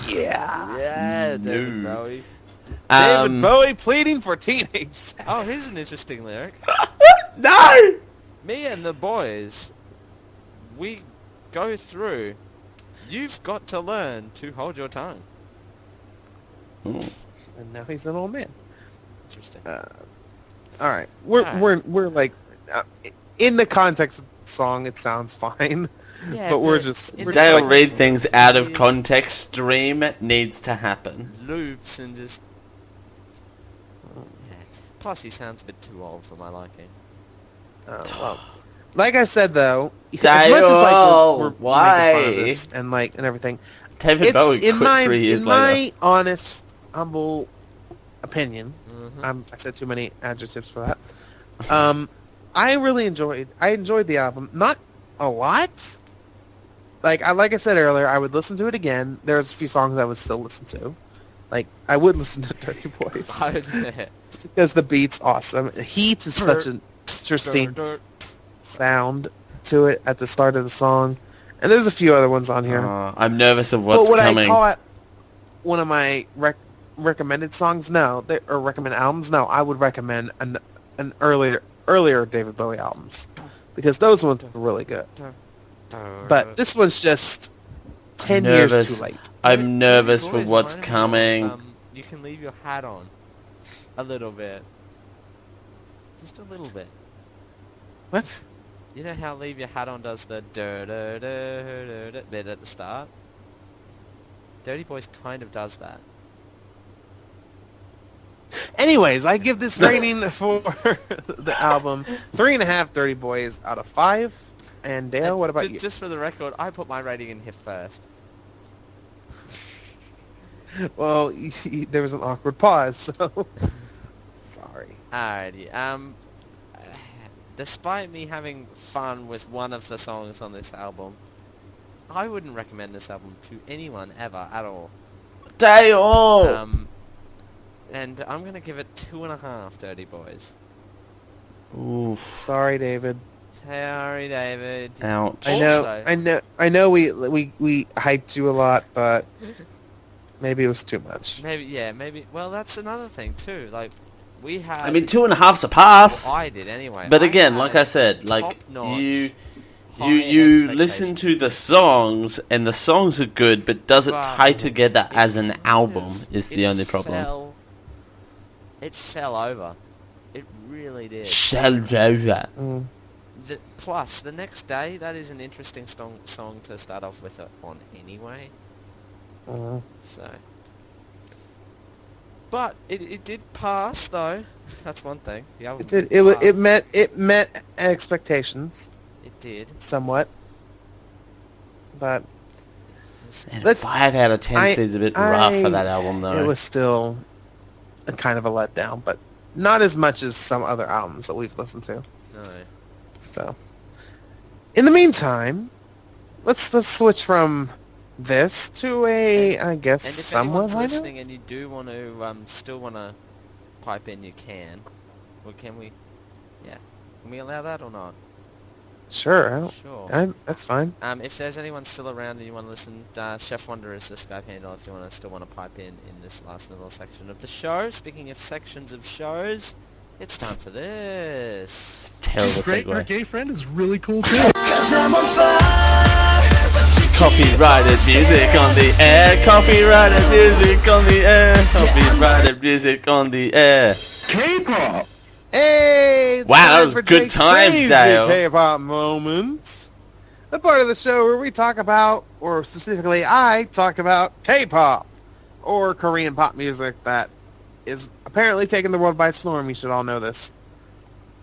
Yeah. Yeah, David No. Bowie. David Bowie pleading for teenage sex. Oh, here's an interesting lyric. No! Me and the boys, we go through. You've got to learn to hold your tongue. Ooh. And now he's an old man. Interesting. All right, we're like in the context of the song, it sounds fine, Yeah, but we're but just in we're the just Dale like, read things out of context. Stream needs to happen. Loops and just... Yeah. Plus, he sounds a bit too old for my liking. well, like I said though, as much as like we're why? making fun of this and like and everything, David Bowie in quit 3 years in later. my honest, humble opinion, Mhm. I said too many adjectives for that. I enjoyed the album. Not a lot. Like I said earlier, I would listen to it again. There's a few songs I would still listen to. Like I would listen to Dirty Boys because the beat's awesome. Heat is such an interesting sound to it at the start of the song, and there's a few other ones on here. I'm nervous of what's but would coming. I call it one of my recommended songs? No, or recommend albums? No, I would recommend an earlier David Bowie albums because those ones were really good. But this one's just 10 years too late. I'm nervous for Boys what's remind me coming. of, you can leave your hat on a little bit. Just a little bit. What? You know how Leave Your Hat On does the bit at the start? Dirty Boys kind of does that. Anyways, I give this rating for the album 3.5 Dirty Boys out of 5. And Dale, what about you? Just for the record, I put my rating in here first. Well, there was an awkward pause, so sorry. Alrighty. Despite me having fun with one of the songs on this album, I wouldn't recommend this album to anyone ever at all. Dale! And I'm gonna give it 2.5 Dirty Boys. Oof. Sorry, David. Sorry, David. Ouch. I know. We hyped you a lot, but maybe it was too much. Maybe. Well, that's another thing too. Like, we had. I mean, 2.5's a pass. Well, I did anyway. But again, like I said, like you listen to the songs, and the songs are good, but does it tie together as an album? Is the only problem. It fell over. It really did. Plus, the next day, that is an interesting song to start off with on anyway. So, but it did pass though. That's one thing. The album It did. It met expectations. It did Somewhat. But And 5 out of 10 seems a bit rough for that album, though. It was still a kind of a letdown, but not as much as some other albums that we've listened to. no. So, in the meantime, let's switch from this to I guess, And if somewhat anyone's lighter. listening and you do want to still want to pipe in, you can. Well, can we? Yeah. Can we allow that or not? Sure, Sure. that's fine. If there's anyone still around and you want to listen, Chef Wonder is the Skype handle if you still want to pipe in this last little section of the show. Speaking of sections of shows, it's time for this. Terrible Great, her segue. gay friend is really cool too. Copyrighted music on the air. Copyrighted music on the air. Copyrighted music on the air. K-pop. Hey! It's Wow, that time was for good Jake's time, Crazy Dale. K-pop moments. The part of the show where we talk about, or specifically I talk about K-pop, or Korean pop music that is apparently taking the world by storm. You should all know this.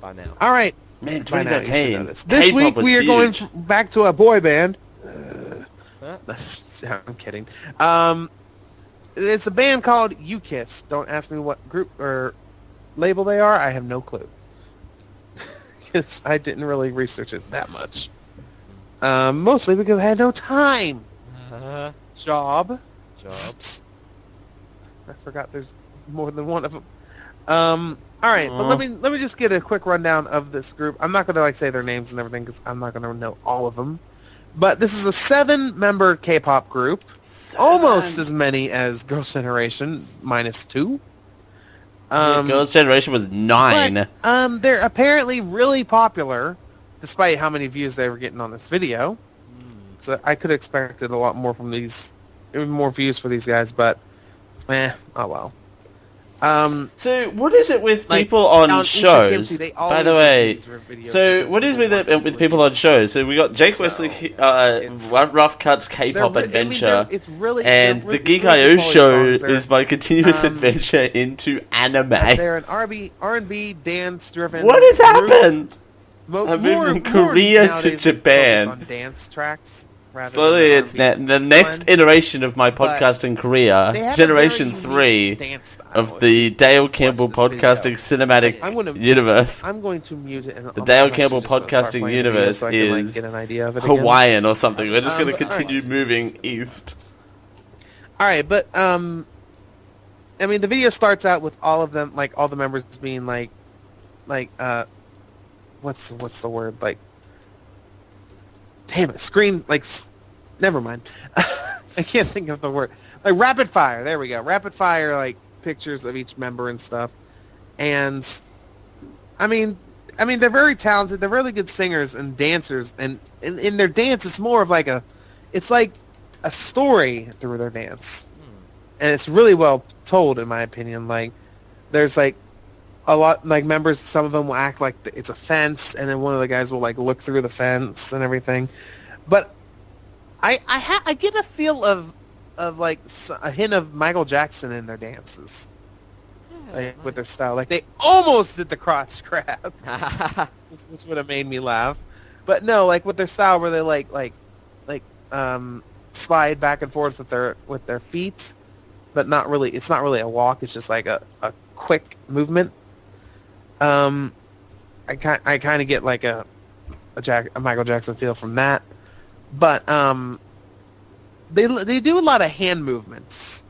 By now. All right. Man, By now you should know 2013. this. This K-pop week was we are going huge. back to a boy band. Huh? I'm kidding. It's a band called U-Kiss. Don't ask me what group or label they are. I have no clue. Because I didn't really research it that much. Mostly because I had no time. Jobs. I forgot there's more than one of them. All right, but let me just get a quick rundown of this group. I'm not going to say their names and everything because I'm not going to know all of them. But this is a 7-member K-pop group, almost as many as Girls' Generation, -2. Girls' Generation was 9. But, they're apparently really popular, despite how many views they were getting on this video. So I could have expected a lot more from more views for these guys, but, oh well. So, what is it with Like, people on on shows? Kimchi, they By the always way, release videos so because what is with people it want with to people on shows? So we got Jake Wesley, it's- Rough Cuts, K-pop they're- Adventure, it's really and they're the really Geek good IO quality show songs. They're- is my continuous um, adventure into anime. They're an R&B dance driven. What has happened? I'm More moving from Korea to nowadays, they Japan. focus on dance tracks. rather Slowly, than it's R&B the next ones. iteration of my But podcasting career, They have a Generation very unique 3 dance style. of the Dale Campbell this video. Podcasting Cinematic I'm gonna- Universe. I'm going to mute it. And The Dale I'm actually Campbell just gonna start Podcasting playing the video Universe so I can, is get an idea of it again. Hawaiian or something. We're just going to but continue alright. moving east. All right, but I mean, the video starts out with all of them, like all the members being what's the word? Like, damn it, screen never mind. I can't think of the word. Like rapid fire. There we go. Rapid fire, like pictures of each member and stuff. And I mean, they're very talented. They're really good singers and dancers. And in their dance, it's more of it's like a story through their dance. And it's really well told, in my opinion. Like, there's a lot, members, some of them will act like it's a fence, and then one of the guys will look through the fence and everything. But I get a feel of a hint of Michael Jackson in their dances, with their style. Like, they almost did the crotch grab, which would have made me laugh. But no, with their style where they slide back and forth with their feet, but not really. It's not really a walk. It's just a quick movement. I kind of get a Michael Jackson feel from that, but they do a lot of hand movements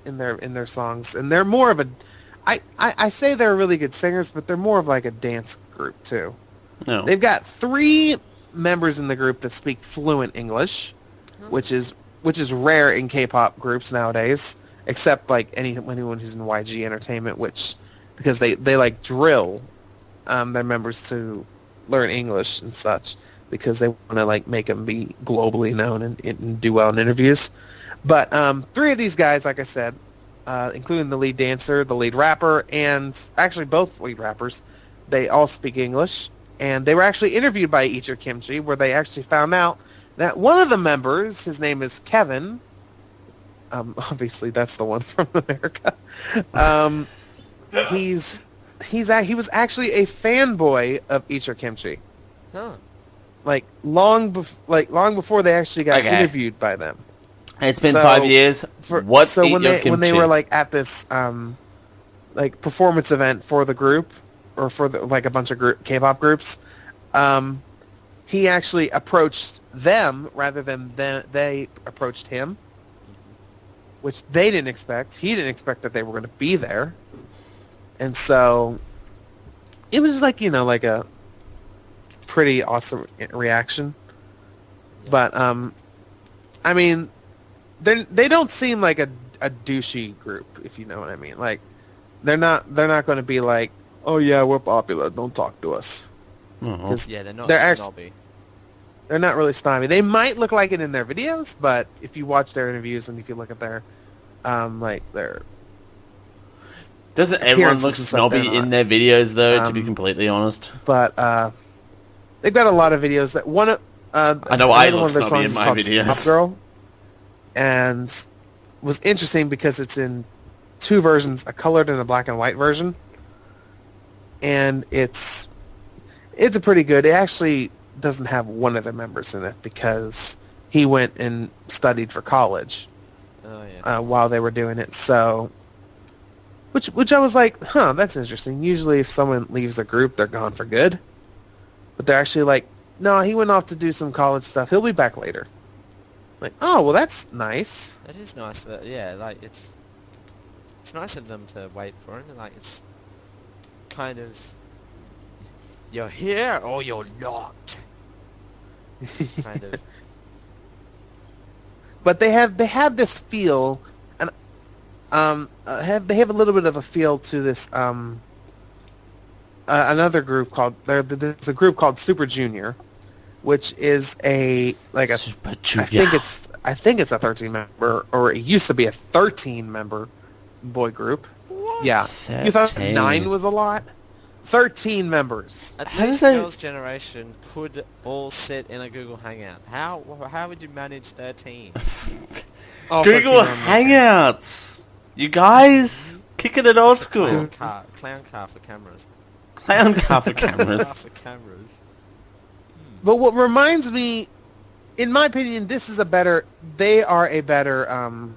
in their songs, and they're more of a. I say they're really good singers, but they're more of a dance group too. No. They've got 3 members in the group that speak fluent English, which is rare in K-pop groups nowadays, except anyone who's in YG Entertainment, because they drill their members to learn English and such, because they want to make them be globally known and do well in interviews. But 3 of these guys, like I said, including the lead dancer, the lead rapper, and actually both lead rappers, they all speak English. And they were actually interviewed by Ichir Kimchi, where they actually found out that one of the members, his name is Kevin. Obviously, that's the one from America. He was actually a fanboy of Ichir Kimchi. Huh. Long before they actually got Okay. interviewed by them. It's been So, 5 years. What's so Eat when Your they Kimchi? were at this performance event for the group, or for a bunch of K-pop groups, he actually approached them rather than they approached him, which they didn't expect. He didn't expect that they were going to be there, and so it was a pretty awesome reaction. But I mean, they don't seem like a douchey group, if you know what I mean. They're not going to be oh yeah, we're popular, don't talk to us. Oh. Yeah, they're not They're snobby. They're not really snobby. They might look like it in their videos, but if you watch their interviews and if you look at their their Doesn't everyone appearances look and stuff, snobby they're in not. their videos, though, to be completely honest? but they've got a lot of videos that I know I another look one of their snobby songs in is my called videos. Pop Girl, and was interesting because it's in 2 versions, a colored and a black and white version, and it's a pretty good. It actually doesn't have one of the members in it because he went and studied for college Oh yeah. while they were doing it. So, which I was like, huh, that's interesting. Usually, if someone leaves a group, they're gone for good. But they're actually no, he went off to do some college stuff. He'll be back later. Oh, well, that's nice. It is nice that it's nice of them to wait for him. It's kind of, you're here or you're not. Kind of. But they have this feel, and they have a little bit of a feel to this another group called there's a group called Super Junior, which is a Super Junior. I think it's a 13 member, or it used to be a 13 member boy group. What? Yeah. You thought 13. 9 was a lot? 13 members. At How least does that- Girls' Generation could all sit in a Google Hangout. How would you manage 13? All Google 13 on there. Hangouts! You guys? Kicking it old school. Clown car for cameras. Clown car for Car cameras. for cameras. But what reminds me, in my opinion, they are a better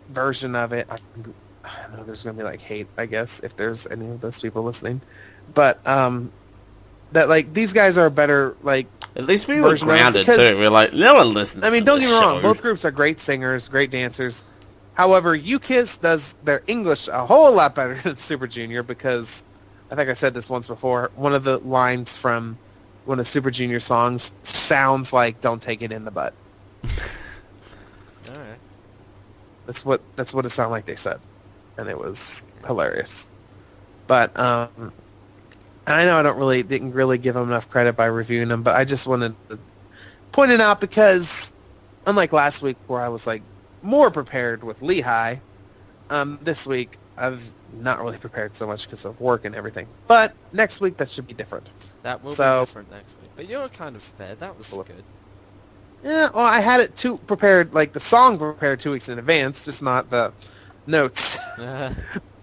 version of it. I know there's going to be like hate, I guess, if there's any of those people listening. But that like these guys are a better like. At least we were version of it, grounded because- too. We're like, no one listens. I mean, to don't this get me wrong. show. Both groups are great singers, great dancers. However, UKISS does their English a whole lot better than Super Junior because I think I said this once before. One of the lines from one of Super Junior songs sounds like "Don't take it in the butt." Alright. That's what it sounded like they said, and it was hilarious. But I know I didn't really give them enough credit by reviewing them, but I just wanted to point it out because unlike last week where I was like more prepared with Lehigh, this week I've not really prepared so much because of work and everything. But next week that should be different. That will be So- different next week. But you're kind of prepared. That was good. Yeah, well, I had it prepared, like the song prepared 2 weeks in advance, just not the notes.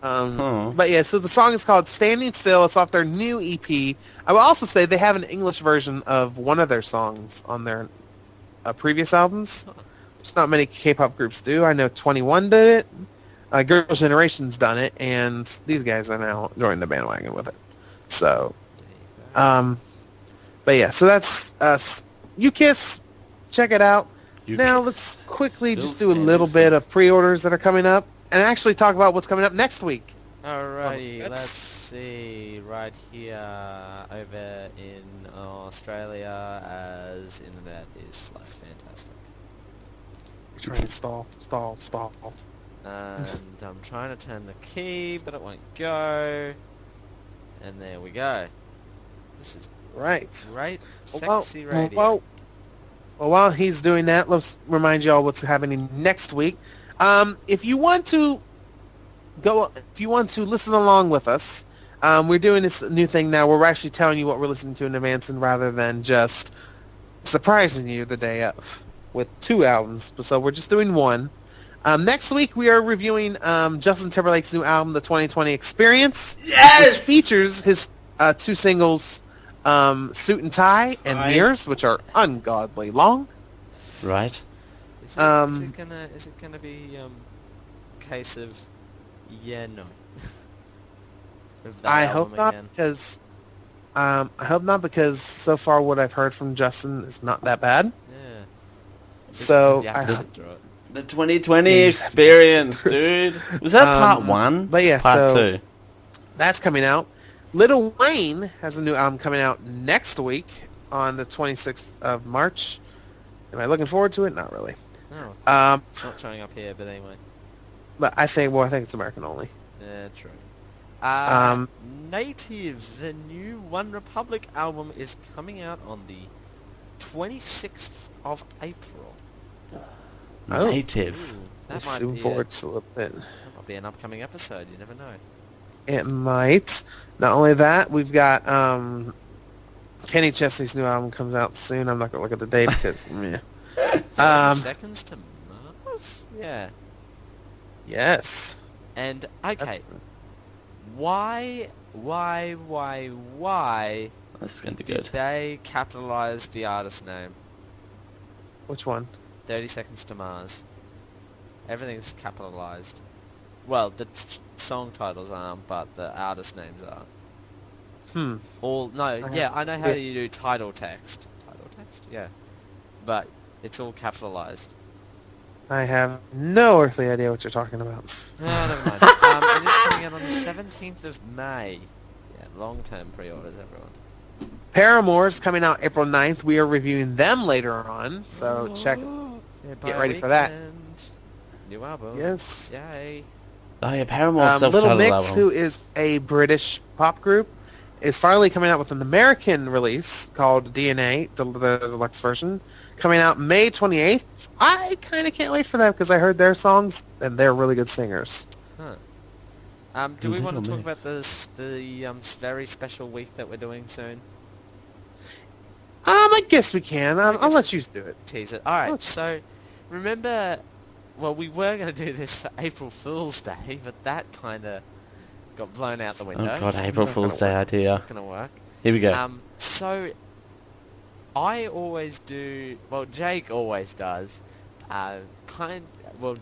But yeah, so the song is called Standing Still. It's off their new EP. I will also say they have an English version of one of their songs on their previous albums. Which not many K-pop groups do. I know 21 did it. Girls' Generation's done it, and these guys are now joining the bandwagon with it. So, but yeah, so that's UKISS. Check it out. Now let's quickly just do a little bit of pre-orders that are coming up, and actually talk about what's coming up next week. Alrighty, Let's- let's see. Right here, over in Australia, as internet is slow. Fantastic. You're trying to stall. And I'm trying to turn the key, but it won't go. And there we go. This is Right. great, Well, sexy radio. Well, while he's doing that, let's remind y'all what's happening next week. If you want to listen along with us, we're doing this new thing now where we're actually telling you what we're listening to in advance, and rather than just surprising you the day of with 2 albums. So we're just doing 1. Next week we are reviewing Justin Timberlake's new album, The 2020 Experience, which features his 2 singles, Suit and Tie and Right. Mirrors, which are ungodly long. Right. Is it gonna be a case of no? Of that I album hope not again? because so far what I've heard from Justin is not that bad. Yeah. So You I have to hope. sit through it. The 2020 Yeah. experience, dude. Was that part 1? but yeah, Part so- 2. That's coming out. Lil Wayne has a new album coming out next week on the 26th of March. Am I looking forward to it? Not really. No, Um, it's not showing up here, but anyway. but I think it's American only. Yeah, true. Um, Native, the new One Republic album is coming out on the 26th of April. Oh. Native. Ooh, I'm that might looking be forward to a little bit. that might be an upcoming episode. You never know. It might. Not only that, we've got Kenny Chesney's new album comes out soon. I'm not gonna look at the date because meh. 30 seconds to Mars. Yeah. Yes. And That's- okay, why This is going to be did good. they capitalize the artist name? Which one? 30 Seconds to Mars. Everything's capitalized. Well, the song titles aren't, but the artist names are. I know how you do title text. Title text? Yeah. But it's all capitalized. I have no earthly idea what you're talking about. No, never mind. It is coming out on the 17th of May. Yeah, long-term pre-orders, everyone. Paramore's coming out April 9th. We are reviewing them later on, so check. Yeah, Get ready for that. weekend. New album. Yes. Yay. Oh yeah, Paramore's Little self-titled Mix, album. who is a British pop group, is finally coming out with an American release called DNA, the deluxe version, coming out May 28th. I kind of can't wait for that because I heard their songs and they're really good singers. Huh. Do we want to Little talk about Miss. the very special week that we're doing soon? I guess we can. I'll let you do it. Tease it. Alright, Let's- so remember, well, we were going to do this for April Fool's Day, but that kind of got blown out the Oh window. god, April not Fool's gonna Day It's idea. not going to work. Here we go. So I always do, well, Jake always does,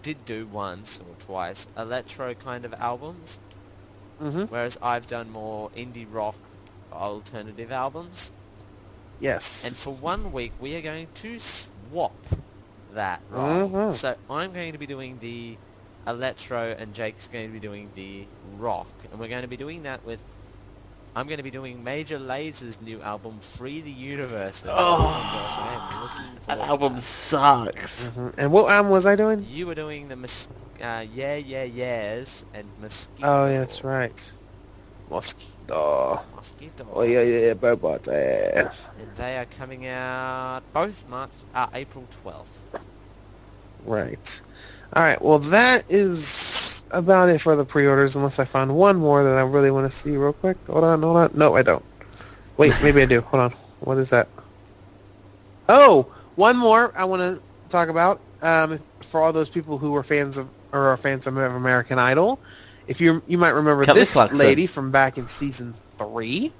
did do once or twice, electro kind of albums, Mm-hmm. whereas I've done more indie rock alternative albums. Yes. And for 1 week, we are going to swap that role. Mhm. So I'm going to be doing the electro, and Jake's going to be doing the rock. And we're going to be doing that with... I'm going to be doing Major Laser's new album, Free the Universe. Oh, gosh, I am looking that forward to album that. sucks. Mhm. And what album was I doing? You were doing the Yeah Yeah Yeahs and Mosquito. Oh, yeah, that's right. Mosquito. Mosquito. Oh, yeah, Robot. And they are coming out both April 12th. Right. All right. Well, that is about it for the pre-orders, unless I find one more that I really want to see real quick. Hold on. No, I don't. Wait, maybe I do. Hold on. What is that? Oh, one more I want to talk about. For all those people who were fans of or are fans of American Idol, if you might remember Kelly this Clarkson. lady from back in season 3.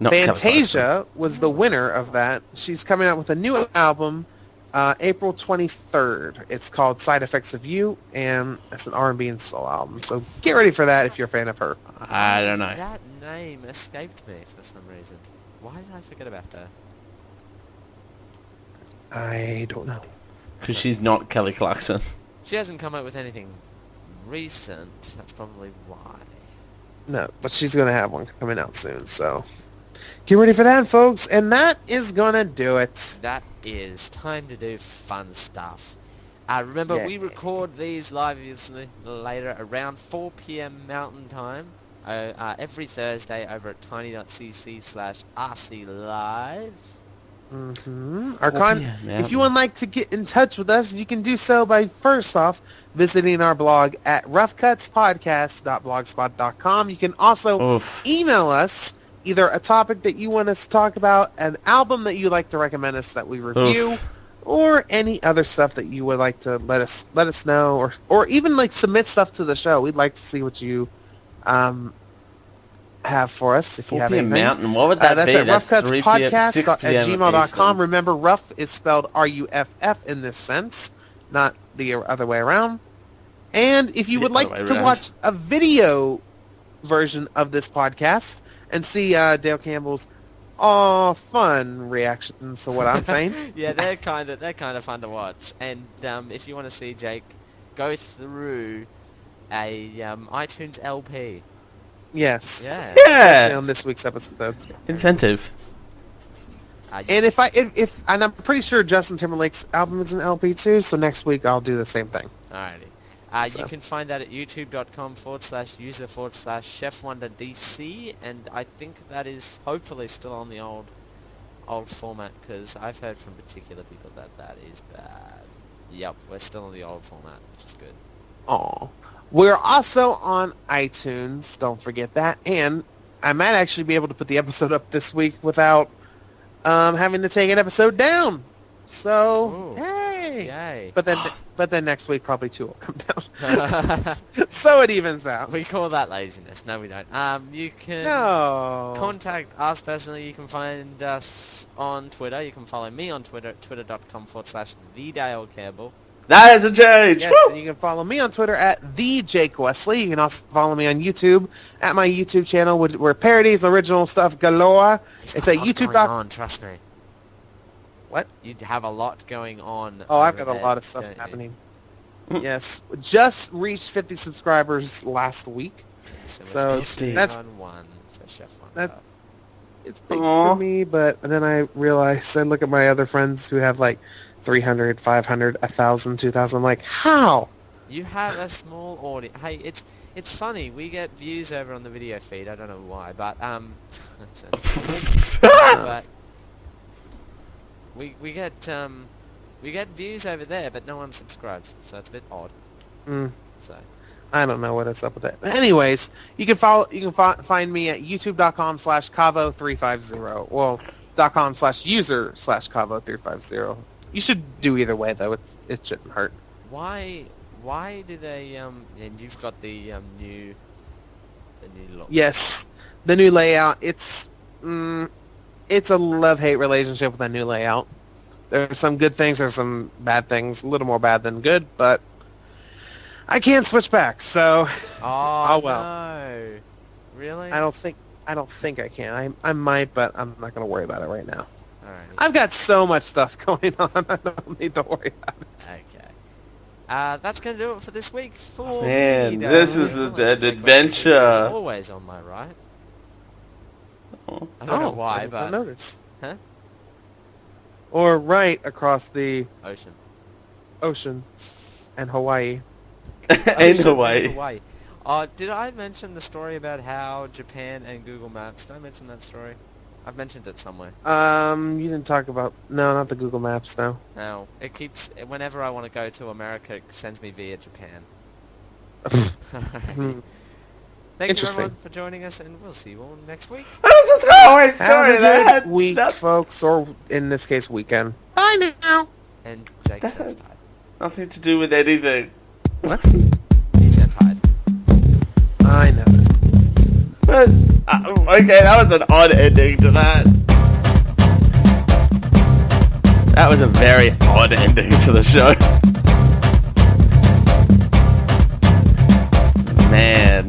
Not Kelly Fantasia was the winner of that. She's coming out with a new album April 23rd. It's called Side Effects of You, and it's an R&B and soul album. So get ready for that if you're a fan of her. Clarkson. I don't know. That name escaped me for some reason. Why did I forget about her? I don't know. Because she's not Kelly Clarkson. She hasn't come out with anything recent. That's probably why. No, but she's going to have one coming out soon. So get ready for that, folks. And that is going to do it. That is time to do fun stuff. Remember, Yeah. we record these live later around 4 p.m. Mountain Time every Thursday over at tiny.cc/RCLive. If you would like to get in touch with us, you can do so by first off visiting our blog at roughcutspodcast.blogspot.com. You can also Oof. email us either a topic that you want us to talk about, an album that you'd like to recommend us that we review, Oof. or any other stuff that you would like to let us know, or even like submit stuff to the show. We'd like to see what you have for us if you 4 have p.m. anything. Mountain. What would that That's be? at That's 3 p.m. 6 p.m. roughcutspodcast@gmail.com. Eastern. Remember, rough is spelled R-U-F-F in this sense, not the other way around. And if you The would like other way to around. watch a video version of this podcast and see Dale Campbell's fun reactions to what I'm saying, Yeah, they're kind of fun to watch. And if you want to see Jake go through a iTunes LP, yes, yeah. Yeah. on this week's episode. Incentive. And if I'm pretty sure Justin Timberlake's album is an LP too, so next week I'll do the same thing. Alrighty. So. You can find that at youtube.com/user/ChefWonderDC, and I think that is hopefully still on the old format, because I've heard from particular people that is bad. Yep, we're still on the old format, which is good. Aw. We're also on iTunes, don't forget that, and I might actually be able to put the episode up this week without having to take an episode down. So, Ooh. hey! Yay. But then next week probably two will come down. So it evens out. We call that laziness. No, we don't. You can No. contact us personally. You can find us on Twitter. You can follow me on Twitter at twitter.com/TheDaleCable. That has a change. Yes, Woo! and you can follow me on Twitter at @TheJakeWesley. You can also follow me on YouTube at my YouTube channel where parodies, original stuff galore. It's at YouTube. Going on, trust me. What? You have a lot going on. Oh, I've over got a there, lot of stuff don't you? happening. Yes, just reached 50 subscribers last week. So we're still that's- on one for Chef Wonder. that- It's big Aw. for me, but then I realized, I look at my other friends who have like 300, 500, 1,000, 2,000. I'm like, how? You have a small audience. Hey, it's funny. We get views over on the video feed. I don't know why, but but we get views over there, but no one subscribes. So it's a bit odd. Mm. So I don't know what is up with that. Anyways, you can find me at youtube.com/Cavo350. Well, .com/user/Cavo350. You should do either way though. It shouldn't hurt. Why do they and you've got the new look? Yes, the new layout. It's a love-hate relationship with the new layout. There's some good things, there's some bad things. A little more bad than good, but I can't switch back. So, oh well. No, really? I don't think I can. I might, but I'm not going to worry about it right now. All right. I've got so much stuff going on. I don't need to worry about it. Okay. That's going to do it for this week. Man, this is an adventure. Always on my right. Oh. I don't know I why, didn't but notice. Huh? Or right across the ocean and Hawaii. In Hawaii. Hawaii. Did I mention the story about how Japan and Google Maps? Did I mention that story? I've mentioned it somewhere. You didn't talk about... No, not the Google Maps, no. No, it keeps... Whenever I want to go to America, it sends me via Japan. Thank you, everyone, for joining us, and we'll see you all next week. That was a throwaway story. Have a good week, folks, or in this case, weekend. Bye now. And Jake sounds tired. Nothing to do with anything. What? He sounds tired. I know. But, okay, that was an odd ending to that. That was a very odd ending to the show. Man.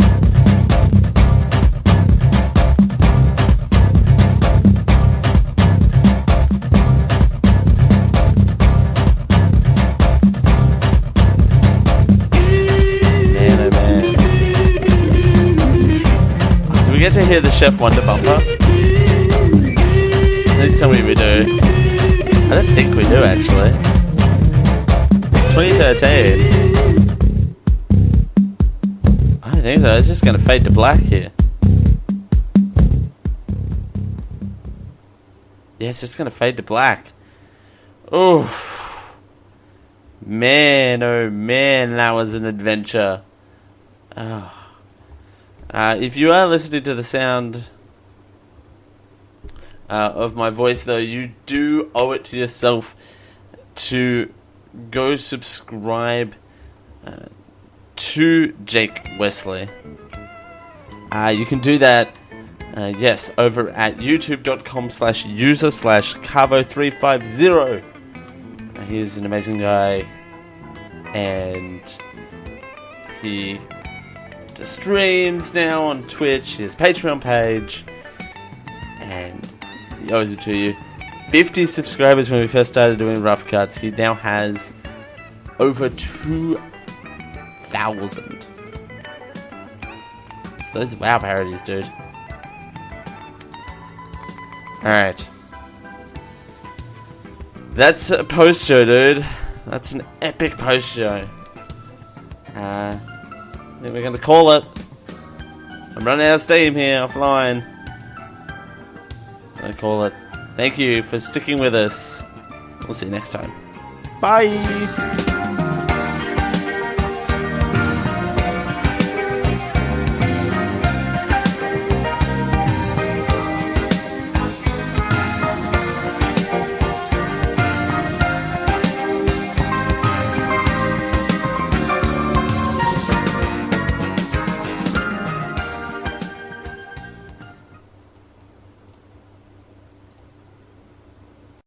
We get to hear the Chef Wonder bumper. Please tell me we do. I don't think we do, actually. 2013. I don't think so. It's just going to fade to black here. Yeah, it's just going to fade to black. Oof. Man, oh man, that was an adventure. Oh. If you are listening to the sound of my voice, though, you do owe it to yourself to go subscribe to Jake Wesley. You can do that, yes, over at youtube.com/user/Cavo350. He's an amazing guy, and he streams now on Twitch, his Patreon page, and he owes it to you. 50 subscribers when we first started doing Ruff Cuts. He now has over 2,000. It's those WoW parodies, dude. Alright. That's a post show, dude. That's an epic post show. I think we're going to call it. I'm running out of steam here offline. I'm going to call it. Thank you for sticking with us. We'll see you next time. Bye!